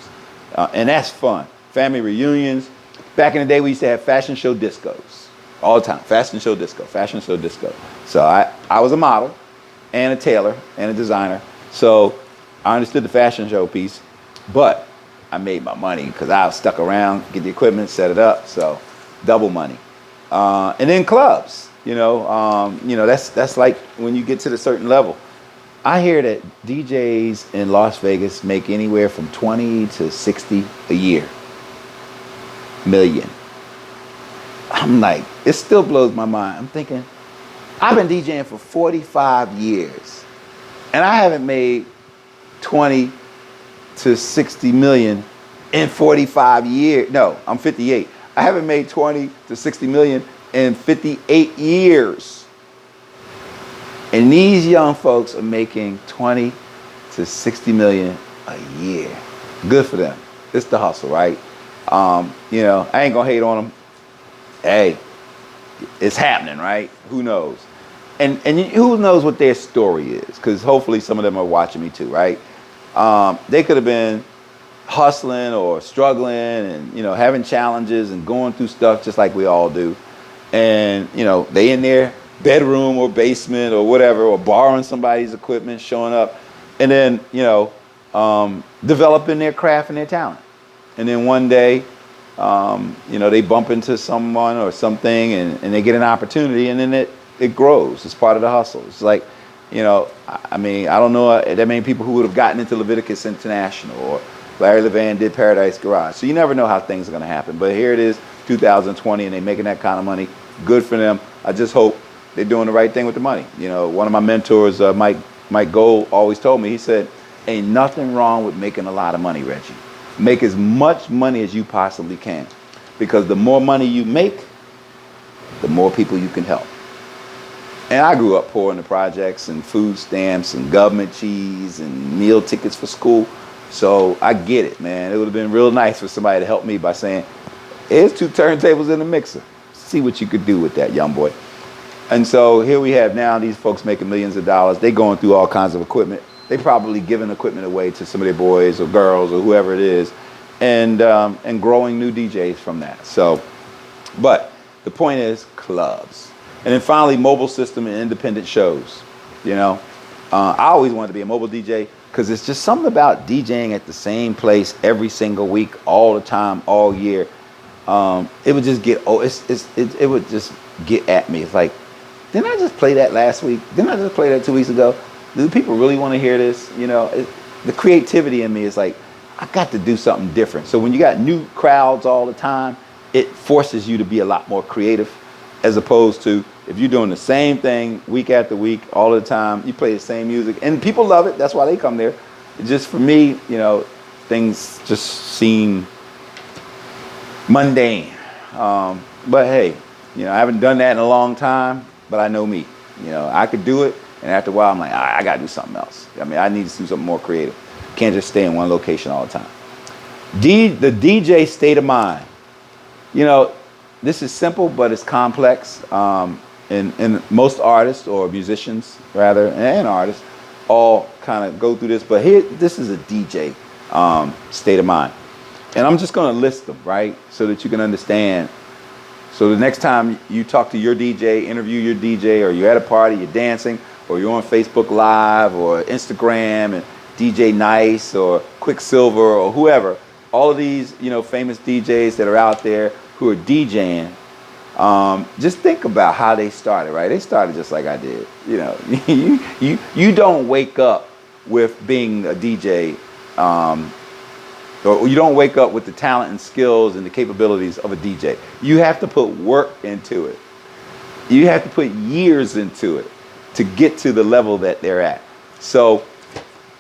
And that's fun. Family reunions. Back in the day, we used to have fashion show discos all the time. Fashion show disco. So I was a model and a tailor and a designer. So I understood the fashion show piece, but I made my money because I was stuck around, get the equipment, set it up. So double money. And then clubs, you know, that's like when you get to the certain level. I hear that DJs in Las Vegas make anywhere from 20 to 60 a year. Million. I'm like, it still blows my mind. I'm thinking, I've been DJing for 45 years and I haven't made 20 to 60 million in 45 years. No, I'm 58. I haven't made 20 to 60 million in 58 years. And these young folks are making 20 to 60 million a year. Good for them. It's the hustle, right? You know, I ain't gonna hate on them. Hey, it's happening, right? Who knows? And who knows what their story is? Because hopefully some of them are watching me too, right? They could have been hustling or struggling and, having challenges and going through stuff just like we all do. And, they in their bedroom or basement or whatever, or borrowing somebody's equipment, showing up, and then, developing their craft and their talent. And then one day, they bump into someone or something and they get an opportunity, and then it grows. It's part of the hustle. It's like, I don't know that many people who would have gotten into Leviticus International, or Larry Levan did Paradise Garage. So you never know how things are going to happen. But here it is, 2020, and they're making that kind of money. Good for them. I just hope they're doing the right thing with the money. One of my mentors, Mike Gold, always told me, he said, ain't nothing wrong with making a lot of money, Reggie. Make as much money as you possibly can. Because the more money you make, the more people you can help. And I grew up poor in the projects and food stamps and government cheese and meal tickets for school. So I get it, man. It would have been real nice for somebody to help me by saying, here's 2 turntables and a mixer. See what you could do with that, young boy. And so here we have now these folks making millions of dollars. They going through all kinds of equipment. They probably giving equipment away to some of their boys or girls or whoever it is, and growing new DJs from that. So, but the point is clubs. And then finally, mobile system and independent shows. I always wanted to be a mobile DJ because it's just something about DJing at the same place every single week, all the time, all year. It would just get it would just get at me. It's like, didn't I just play that last week? Didn't I just play that 2 weeks ago? Do people really want to hear this? The creativity in me is like, I got to do something different. So when you got new crowds all the time, it forces you to be a lot more creative, as opposed to if you're doing the same thing week after week all the time, you play the same music and people love it. That's why they come there. Just for me, things just seem mundane. But hey, I haven't done that in a long time, but I know me. I could do it. And after a while, I'm like, I got to do something else. I need to do something more creative. Can't just stay in one location all the time. The DJ state of mind. This is simple, but it's complex. And most artists, or musicians rather, and artists, all kind of go through this. But this is a DJ state of mind. And I'm just going to list them, right, so that you can understand. So the next time you talk to your DJ, interview your DJ, or you're at a party, you're dancing, or you're on Facebook Live or Instagram and DJ Nice or Quicksilver or whoever, all of these, famous DJs that are out there who are DJing, just think about how they started, right? They started just like I did. You don't wake up with being a DJ, or you don't wake up with the talent and skills and the capabilities of a DJ. You have to put work into it. You have to put years into it to get to the level that they're at. So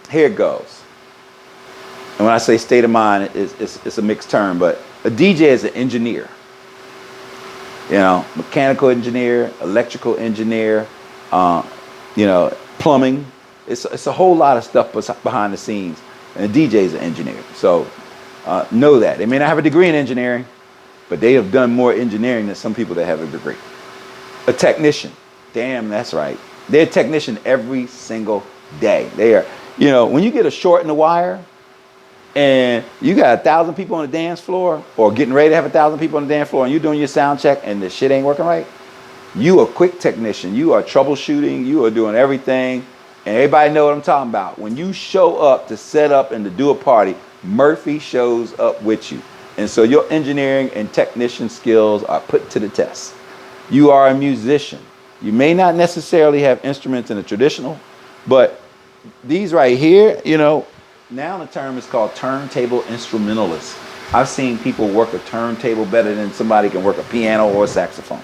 here it goes. And when I say state of mind, it's a mixed term, but a DJ is an engineer. Mechanical engineer, electrical engineer, plumbing. It's a whole lot of stuff behind the scenes. And a DJ is an engineer. So know that. They may not have a degree in engineering, but they have done more engineering than some people that have a degree. A technician. Damn, that's right. They're a technician every single day. They are, when you get a short in the wire and you got 1,000 people on the dance floor, or getting ready to have 1,000 people on the dance floor, and you're doing your sound check and the shit ain't working right, you a quick technician. You are troubleshooting. You are doing everything. And everybody know what I'm talking about. When you show up to set up and to do a party, Murphy shows up with you. And so your engineering and technician skills are put to the test. You are a musician. You may not necessarily have instruments in the traditional, but these right here, now the term is called turntable instrumentalist. I've seen people work a turntable better than somebody can work a piano or a saxophone.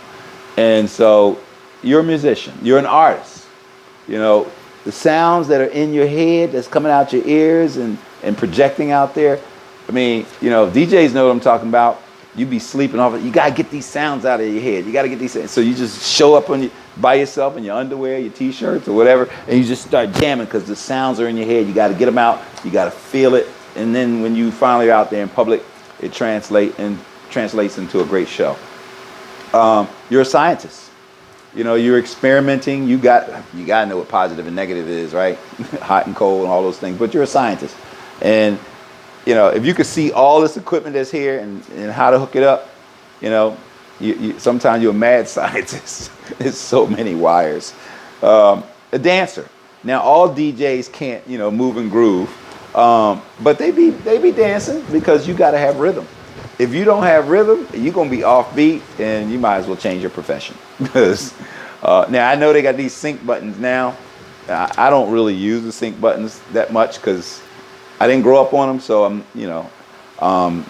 And so you're a musician. You're an artist. The sounds that are in your head that's coming out your ears and projecting out there. DJs know what I'm talking about. You be sleeping off it. You got to get these sounds out of your head. You got to get these sounds. So you just show up by yourself in your underwear, your T-shirts or whatever, and you just start jamming because the sounds are in your head. You got to get them out. You got to feel it. And then when you finally are out there in public, it translates into a great show. You're a scientist. You're experimenting. You got to know what positive and negative is, right? Hot and cold and all those things. But you're a scientist. And you know, if you could see all this equipment that's here and how to hook it up, you know, sometimes you're a mad scientist. There's so many wires. A dancer. Now all DJs can't, you know, move and groove, but they be dancing because you got to have rhythm. If you don't have rhythm, you're gonna be offbeat, and you might as well change your profession. Because now I know they got these sync buttons now. I don't really use the sync buttons that much because I didn't grow up on them, so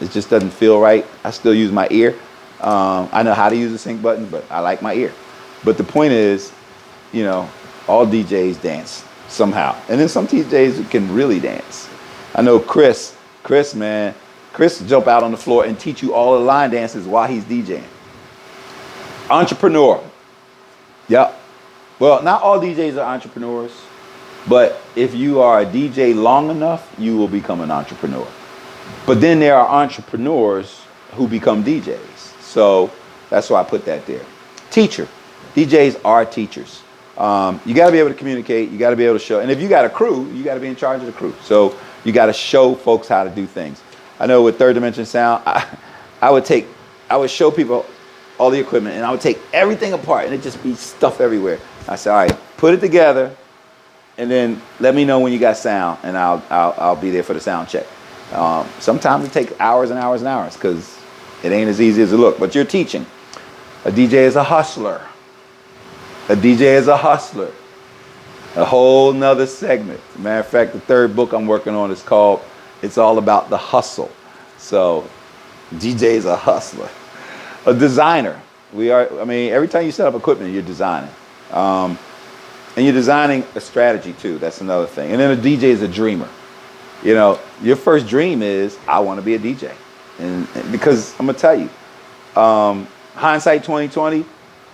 it just doesn't feel right. I still use my ear. I know how to use the sync button, but I like my ear. But the point is, you know, all DJs dance somehow, and then some DJs can really dance. I know Chris, man. Chris jump out on the floor and teach you all the line dances while he's DJing. Entrepreneur. Yep. Well, not all DJs are entrepreneurs, but if you are a DJ long enough, you will become an entrepreneur. But then there are entrepreneurs who become DJs. So that's why I put that there. Teacher. DJs are teachers. You got to be able to communicate. You got to be able to show. And if you got a crew, you got to be in charge of the crew. So you got to show folks how to do things. I know with Third Dimension Sound, I would show people all the equipment, and I would take everything apart, and it'd just be stuff everywhere. I said, all right, put it together, and then let me know when you got sound, and I'll be there for the sound check. Sometimes it takes hours and hours and hours because it ain't as easy as it looks. But you're teaching. A DJ is a hustler. A DJ is a hustler. A whole nother segment. Matter of fact, the third book I'm working on is called It's All About the Hustle. So DJ is a hustler. A designer. Every time you set up equipment, you're designing. And you're designing a strategy too. That's another thing. And then a DJ is a dreamer. You know, your first dream is, I want to be a DJ. And because I'm going to tell you, hindsight 2020,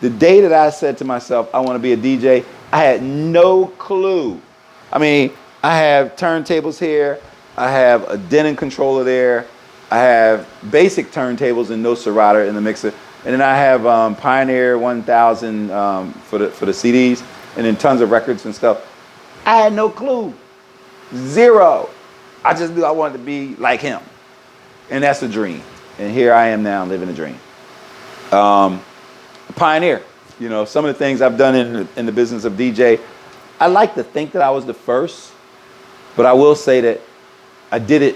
the day that I said to myself, I want to be a DJ, I had no clue. I mean, I have turntables here. I have a Denon controller there. I have basic turntables and no Serato in the mixer. And then I have Pioneer 1000 for the CDs, and then tons of records and stuff. I had no clue. Zero. I just knew I wanted to be like him. And that's a dream. And here I am now living a dream. A pioneer. You know, some of the things I've done in the business of DJ, I like to think that I was the first, but I will say that I did it,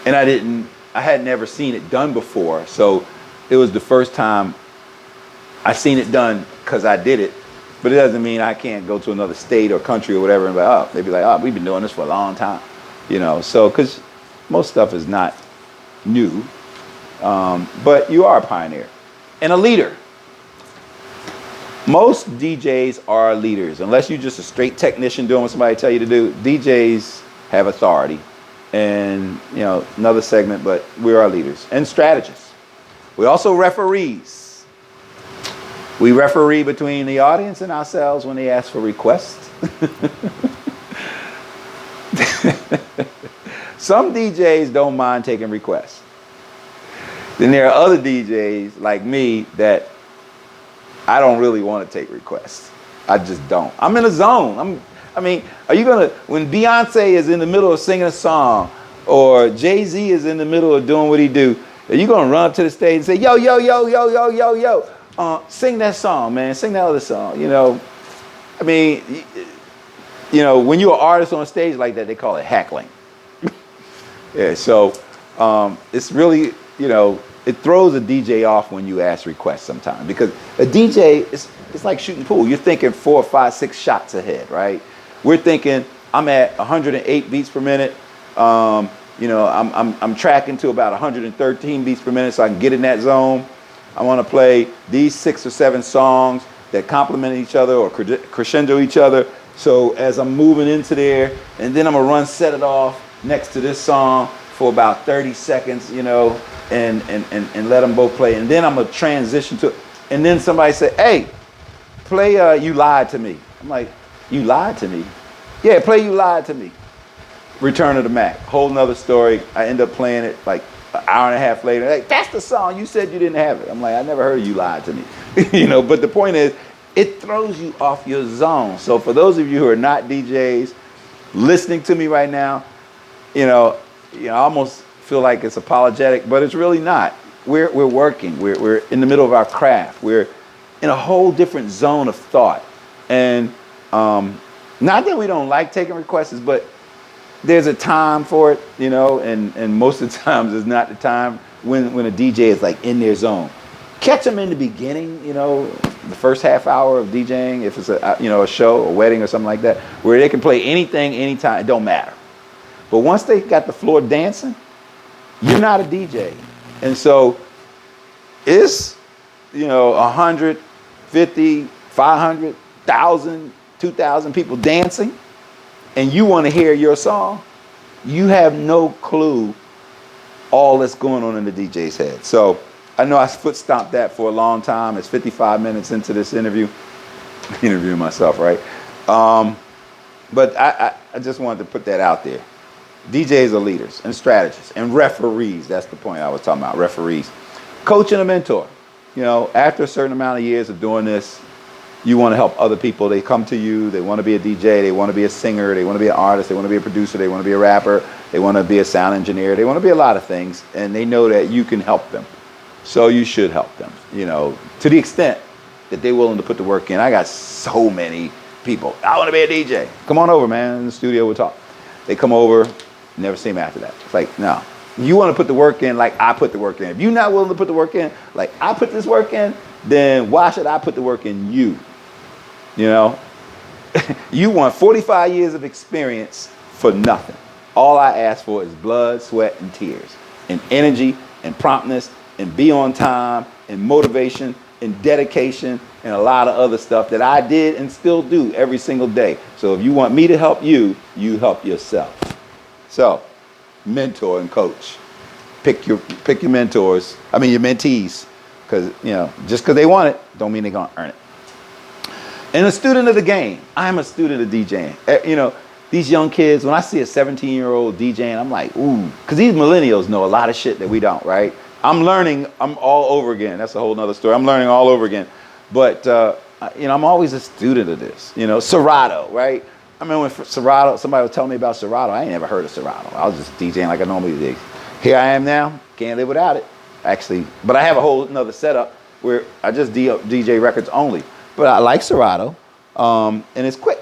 and I had never seen it done before. So it was the first time I seen it done because I did it. But it doesn't mean I can't go to another state or country or whatever and be like, they'd be like, oh, we've been doing this for a long time. You know, so because most stuff is not new, but you are a pioneer and a leader. Most DJs are leaders, unless you're just a straight technician doing what somebody tell you to do. DJs have authority, and you know, another segment, but we are leaders and strategists. We also referees. We referee between the audience and ourselves when they ask for requests. Some DJs don't mind taking requests. Then there are other DJs like me that I don't really want to take requests. I just don't. I'm in a zone. Are you gonna, when Beyonce is in the middle of singing a song, or Jay-Z is in the middle of doing what he do, are you gonna run up to the stage and say, yo, yo, yo, yo, yo, yo, yo, sing that song, man, sing that other song? You know, I mean, you know, when you're an artist on stage like that, they call it hackling. Yeah, so it's really, you know, it throws a DJ off when you ask requests sometimes, because a DJ it's like shooting pool. You're thinking 4, 5, 6 shots ahead, right? We're thinking I'm at 108 beats per minute. You know, I'm tracking to about 113 beats per minute, so I can get in that zone. I want to play these 6 or 7 songs that complement each other or crescendo each other. So as I'm moving into there, and then I'm gonna set it off next to this song for about 30 seconds, you know, and let them both play. And then I'm gonna transition to it. And then somebody say, hey, play You Lied to Me. I'm like, you lied to me? Yeah, play You Lied to Me. Return of the Mac, whole nother story. I end up playing it like an hour and a half later. Like, that's the song, you said you didn't have it. I'm like, I never heard You Lied to Me. You know, but the point is, it throws you off your zone. So for those of you who are not DJs listening to me right now, you know, I almost feel like it's apologetic, but it's really not. We're working. We're in the middle of our craft. We're in a whole different zone of thought. And not that we don't like taking requests, but there's a time for it, and most of the times it's not the time when a DJ is like in their zone. Catch them in the beginning, the first half hour of DJing, if it's a show, a wedding or something like that, where they can play anything, anytime, it don't matter. But once they got the floor dancing, you're not a DJ. And so it's, 150, 500, 1,000, 2,000 people dancing, and you want to hear your song, you have no clue all that's going on in the DJ's head. So I know I foot stomped that for a long time. It's 55 minutes into this interview. Interviewing myself, right? But I just wanted to put that out there. DJs are leaders and strategists and referees. That's the point I was talking about, referees. Coach and a mentor. After a certain amount of years of doing this, you want to help other people. They come to you. They want to be a DJ. They want to be a singer. They want to be an artist. They want to be a producer. They want to be a rapper. They want to be a sound engineer. They want to be a lot of things. And they know that you can help them. So you should help them, to the extent that they're willing to put the work in. I got so many people. I want to be a DJ. Come on over, man. In the studio, we'll talk. They come over, never see them after that. It's like, no. You want to put the work in like I put the work in. If you're not willing to put the work in like I put this work in, then why should I put the work in you? You want 45 years of experience for nothing. All I ask for is blood, sweat, and tears, and energy, and promptness, and be on time, and motivation, and dedication, and a lot of other stuff that I did and still do every single day. So if you want me to help you, you help yourself. So, mentor and coach. Pick your mentors. I mean your mentees, because just because they want it, don't mean they're gonna earn it. And a student of the game. I'm a student of DJing. These young kids. When I see a 17-year-old DJing, I'm like, ooh, because these millennials know a lot of shit that we don't, right? I'm learning. I'm all over again. That's a whole nother story. I'm learning all over again. But I'm always a student of this. Serato, right? I mean, when Serato, somebody was telling me about Serato. I ain't never heard of Serato. I was just DJing like I normally do. Here I am now. Can't live without it, actually. But I have a whole nother setup where I just DJ records only. But I like Serato, and it's quick,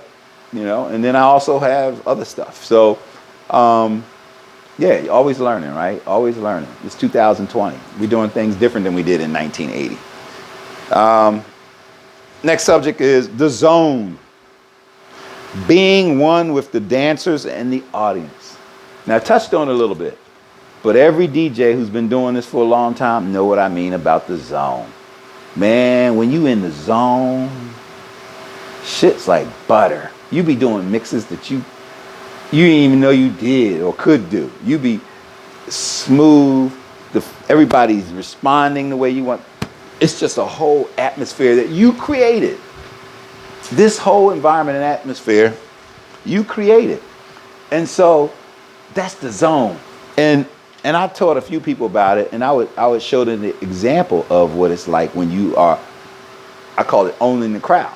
And then I also have other stuff. So, yeah, always learning, right? Always learning. It's 2020. We're doing things different than we did in 1980. Next subject is the zone. Being one with the dancers and the audience. Now, I touched on it a little bit, but every DJ who's been doing this for a long time know what I mean about the zone. Man, when you in the zone, shit's like butter. You be doing mixes that you didn't even know you did or could do. You be smooth. Everybody's responding the way you want. It's just a whole atmosphere that you created. This whole environment and atmosphere, you created. And so that's the zone. And I taught a few people about it, and I would show them the example of what it's like when you are, I call it owning the crowd.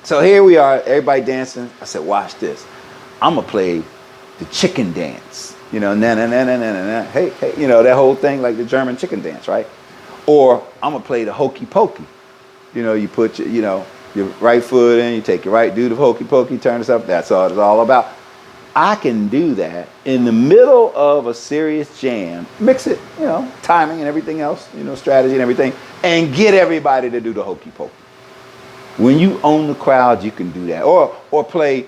So here we are, everybody dancing. I said, watch this. I'm going to play the chicken dance. Na na na na na na. Hey, that whole thing like the German chicken dance, right? Or I'm going to play the hokey pokey. You put your right foot in, you take your right, do the hokey pokey, turn this up. That's all it's all about. I can do that in the middle of a serious jam, mix it, timing and everything else, strategy and everything, and get everybody to do the hokey pokey. When you own the crowd, you can do that. Or play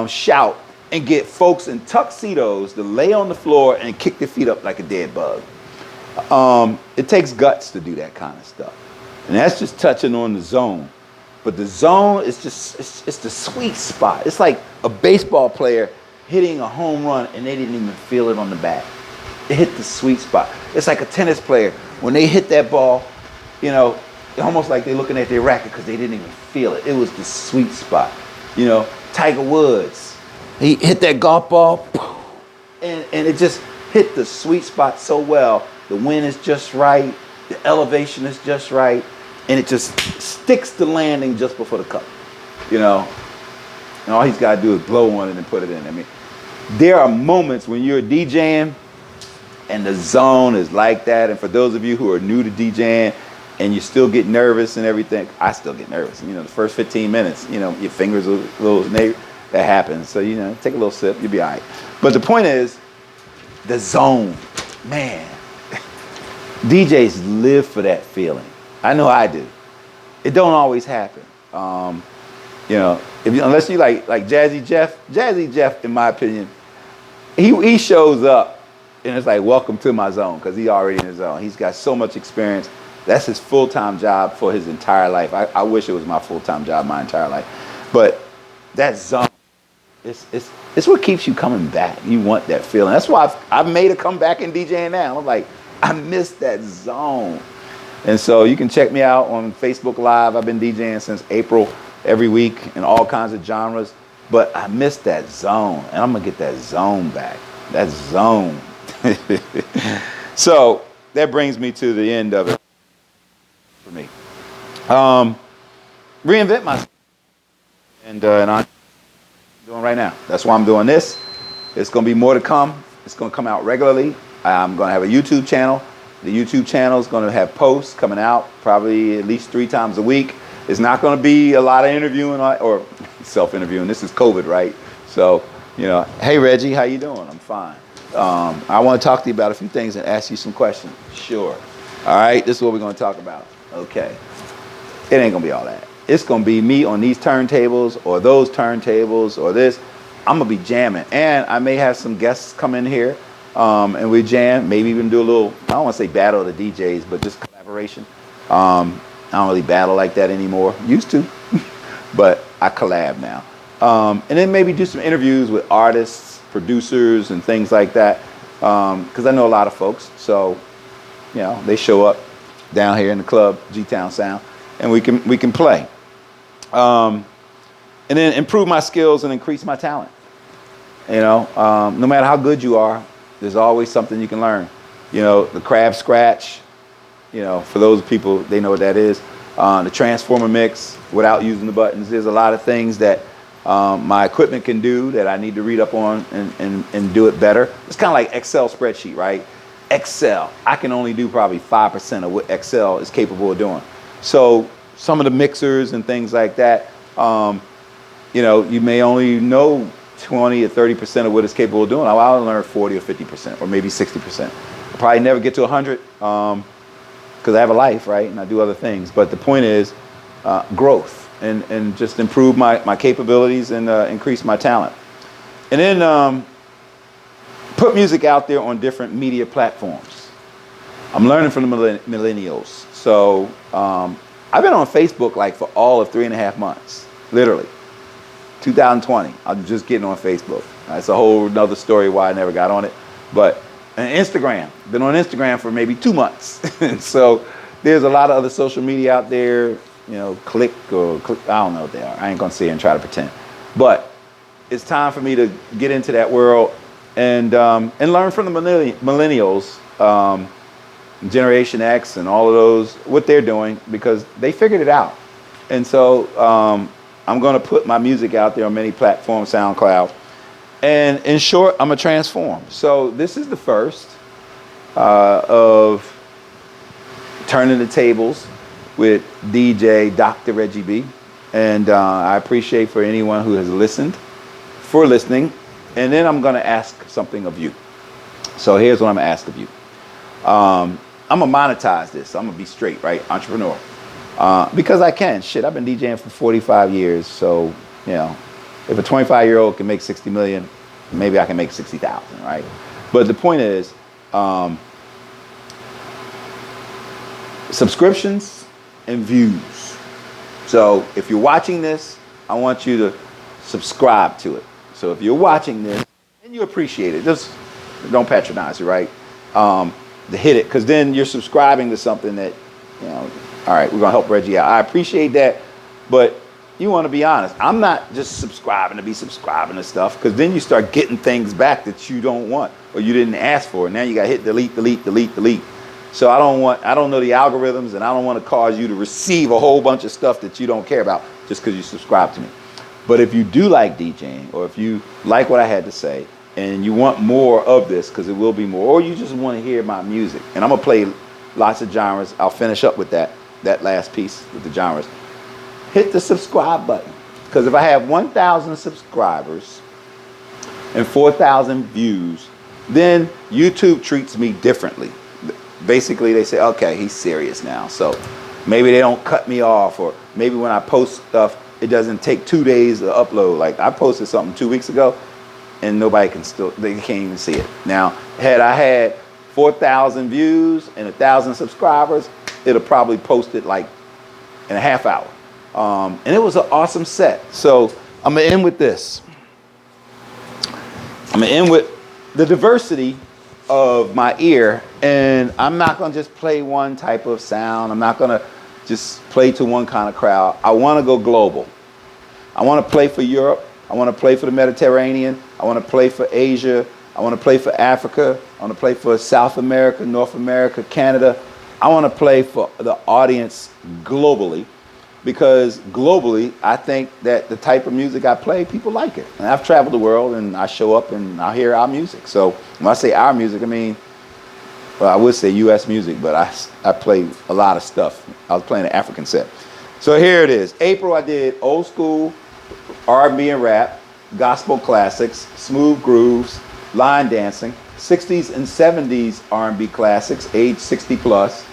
shout and get folks in tuxedos to lay on the floor and kick their feet up like a dead bug. It takes guts to do that kind of stuff. And that's just touching on the zone. But the zone is just, it's the sweet spot. It's like a baseball player hitting a home run and they didn't even feel it on the bat. It hit the sweet spot. It's like a tennis player. When they hit that ball, almost like they're looking at their racket because they didn't even feel it. It was the sweet spot. Tiger Woods, he hit that golf ball and it just hit the sweet spot so well. The wind is just right. The elevation is just right. And it just sticks the landing just before the cup, And all he's got to do is blow on it and put it in. I mean, there are moments when you're DJing and the zone is like that. And for those of you who are new to DJing and you still get nervous and everything, I still get nervous. You know, the first 15 minutes, you know, your fingers are a little, that happens. So, you know, take a little sip, you'll be all right. But the point is, the zone, man, DJs live for that feeling. I know I do. It don't always happen. You know, unless you like Jazzy Jeff, in my opinion, he shows up and it's like, welcome to my zone, because he's already in his zone. He's got so much experience. That's his full-time job for his entire life. I wish it was my full-time job my entire life. But that zone, it's what keeps you coming back. You want that feeling. That's why I've made a comeback in DJing now. I'm like, I miss that zone. And so you can check me out on Facebook Live. I've been DJing since April, every week in all kinds of genres. But I miss that zone, and I'm going to get that zone back. That zone. So that brings me to the end of it for me. Reinvent myself. And I'm doing right now. That's why I'm doing this. It's going to be more to come. It's going to come out regularly. I'm going to have a YouTube channel. The YouTube channel is going to have posts coming out probably at least 3 times a week. It's not going to be a lot of interviewing or self-interviewing. This is COVID, right? So, you know, hey, Reggie, how you doing? I'm fine. I want to talk to you about a few things and ask you some questions. Sure. All right, this is what we're going to talk about. Okay. It ain't going to be all that. It's going to be me on these turntables or those turntables or this. I'm going to be jamming. And I may have some guests come in here. And we jam, maybe even do a little, I don't want to say battle of the DJs, but just collaboration. I don't really battle like that anymore. Used to, but I collab now. And then maybe do some interviews with artists, producers, and things like that. Because I know a lot of folks. So, you know, they show up down here in the club, G-Town Sound, and we can play. And then improve my skills and increase my talent. You know, no matter how good you are, there's always something you can learn. You know, the crab scratch, you know, for those people, they know what that is. The transformer mix without using the buttons. There's a lot of things that my equipment can do that I need to read up on and do it better. It's kind of like Excel spreadsheet, right? Excel, I can only do probably 5% of what Excel is capable of doing. So some of the mixers and things like that, you know, you may only know 20 or 30% of what it's capable of doing. I'll learn 40 or 50% or maybe 60%. I'll probably never get to 100 because I have a life, right? And I do other things. But the point is growth and just improve my capabilities and increase my talent. And then put music out there on different media platforms. I'm learning from the millennials. So I've been on Facebook like for all of 3.5 months, literally. 2020, I'm just getting on Facebook. That's a whole nother story why I never got on it. But Instagram, been on Instagram for maybe 2 months. And so there's a lot of other social media out there, you know, Click, I don't know what they are. I ain't gonna sit here and try to pretend. But it's time for me to get into that world and learn from the millennials, Generation X and all of those, what they're doing, because they figured it out. And so I'm going to put my music out there on many platforms, SoundCloud. And in short, I'm going to transform. So this is the first of Turning the Tables with DJ Dr. Reggie B. And I appreciate for anyone who has listened, for listening. And then I'm going to ask something of you. So here's what I'm going to ask of you. I'm going to monetize this. I'm going to be straight, right? Entrepreneur. Because I can. Shit, I've been DJing for 45 years. So, you know, if a 25-year-old can make 60 million, maybe I can make 60,000, right? But the point is, subscriptions and views. So if you're watching this, I want you to subscribe to it. So if you're watching this and you appreciate it, just don't patronize it, right? To hit it, because then you're subscribing to something that, you know, all right, we're going to help Reggie out. I appreciate that, but you want to be honest. I'm not just subscribing to be subscribing to stuff, because then you start getting things back that you don't want or you didn't ask for. Now you got to hit delete, delete, delete, delete. So I don't know the algorithms, and I don't want to cause you to receive a whole bunch of stuff that you don't care about just because you subscribe to me. But if you do like DJing, or if you like what I had to say, and you want more of this, because it will be more, or you just want to hear my music, and I'm gonna play lots of genres. I'll finish up with that last piece with the genres. Hit the subscribe button, because if I have 1,000 subscribers and 4,000 views, then YouTube treats me differently. Basically, they say, okay, he's serious now. So maybe they don't cut me off, or maybe when I post stuff, it doesn't take 2 days to upload. Like I posted something 2 weeks ago, and they can't even see it. Now, had I had 4,000 views and 1,000 subscribers, it'll probably post it like in a half hour. And it was an awesome set. So I'm gonna end with this. I'm gonna end with the diversity of my ear, and I'm not gonna just play one type of sound. I'm not gonna just play to one kind of crowd. I wanna go global. I wanna play for Europe. I wanna play for the Mediterranean. I wanna play for Asia. I wanna play for Africa. I wanna play for South America, North America, Canada. I wanna play for the audience globally, because globally, I think that the type of music I play, people like it. And I've traveled the world, and I show up and I hear our music. So when I say our music, I mean, well, I would say U.S. music, but I play a lot of stuff. I was playing an African set. So here it is. April, I did old school R&B and rap, gospel classics, smooth grooves, line dancing, 60s and 70s R&B classics, age 60 plus,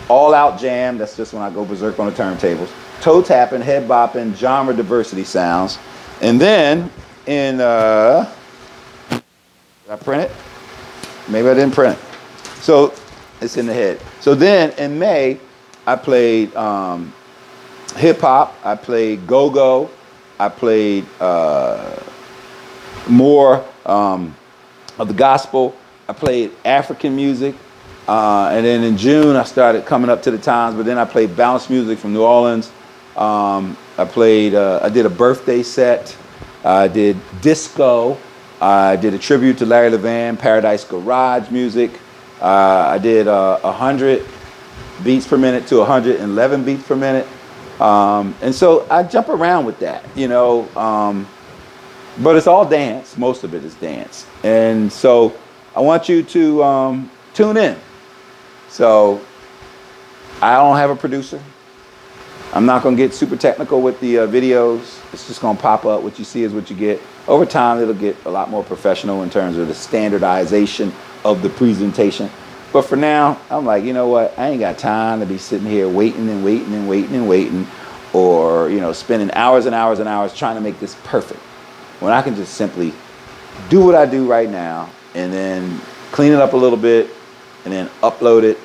all out jam, that's just when I go berserk on the turntables, toe tapping, head bopping, genre diversity sounds. And then in, did I print it? Maybe I didn't print it. So it's in the head. So then in May, I played hip hop, I played go-go, I played more of the gospel, I played African music, and then in June I started coming up to the times, but then I played bounce music from New Orleans. I did a birthday set, I did disco, I did a tribute to Larry Levan, Paradise Garage music. I did 100 beats per minute to 111 beats per minute. And so I jump around with that, you know, but it's all dance. Most of it is dance. And so I want you to tune in. So I don't have a producer. I'm not going to get super technical with the videos. It's just going to pop up. What you see is what you get. Over time, it'll get a lot more professional in terms of the standardization of the presentation. But for now, I'm like, you know what? I ain't got time to be sitting here waiting and waiting and waiting and waiting, or, you know, spending hours and hours and hours trying to make this perfect, when I can just simply do what I do right now and then clean it up a little bit and then upload it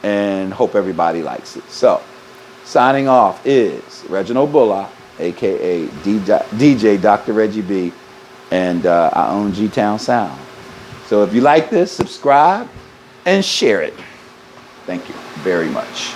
and hope everybody likes it. So signing off is Reginald Bulla, aka DJ Dr. Reggie B, and I own G-Town Sound. So if you like this, subscribe and share it. Thank you very much.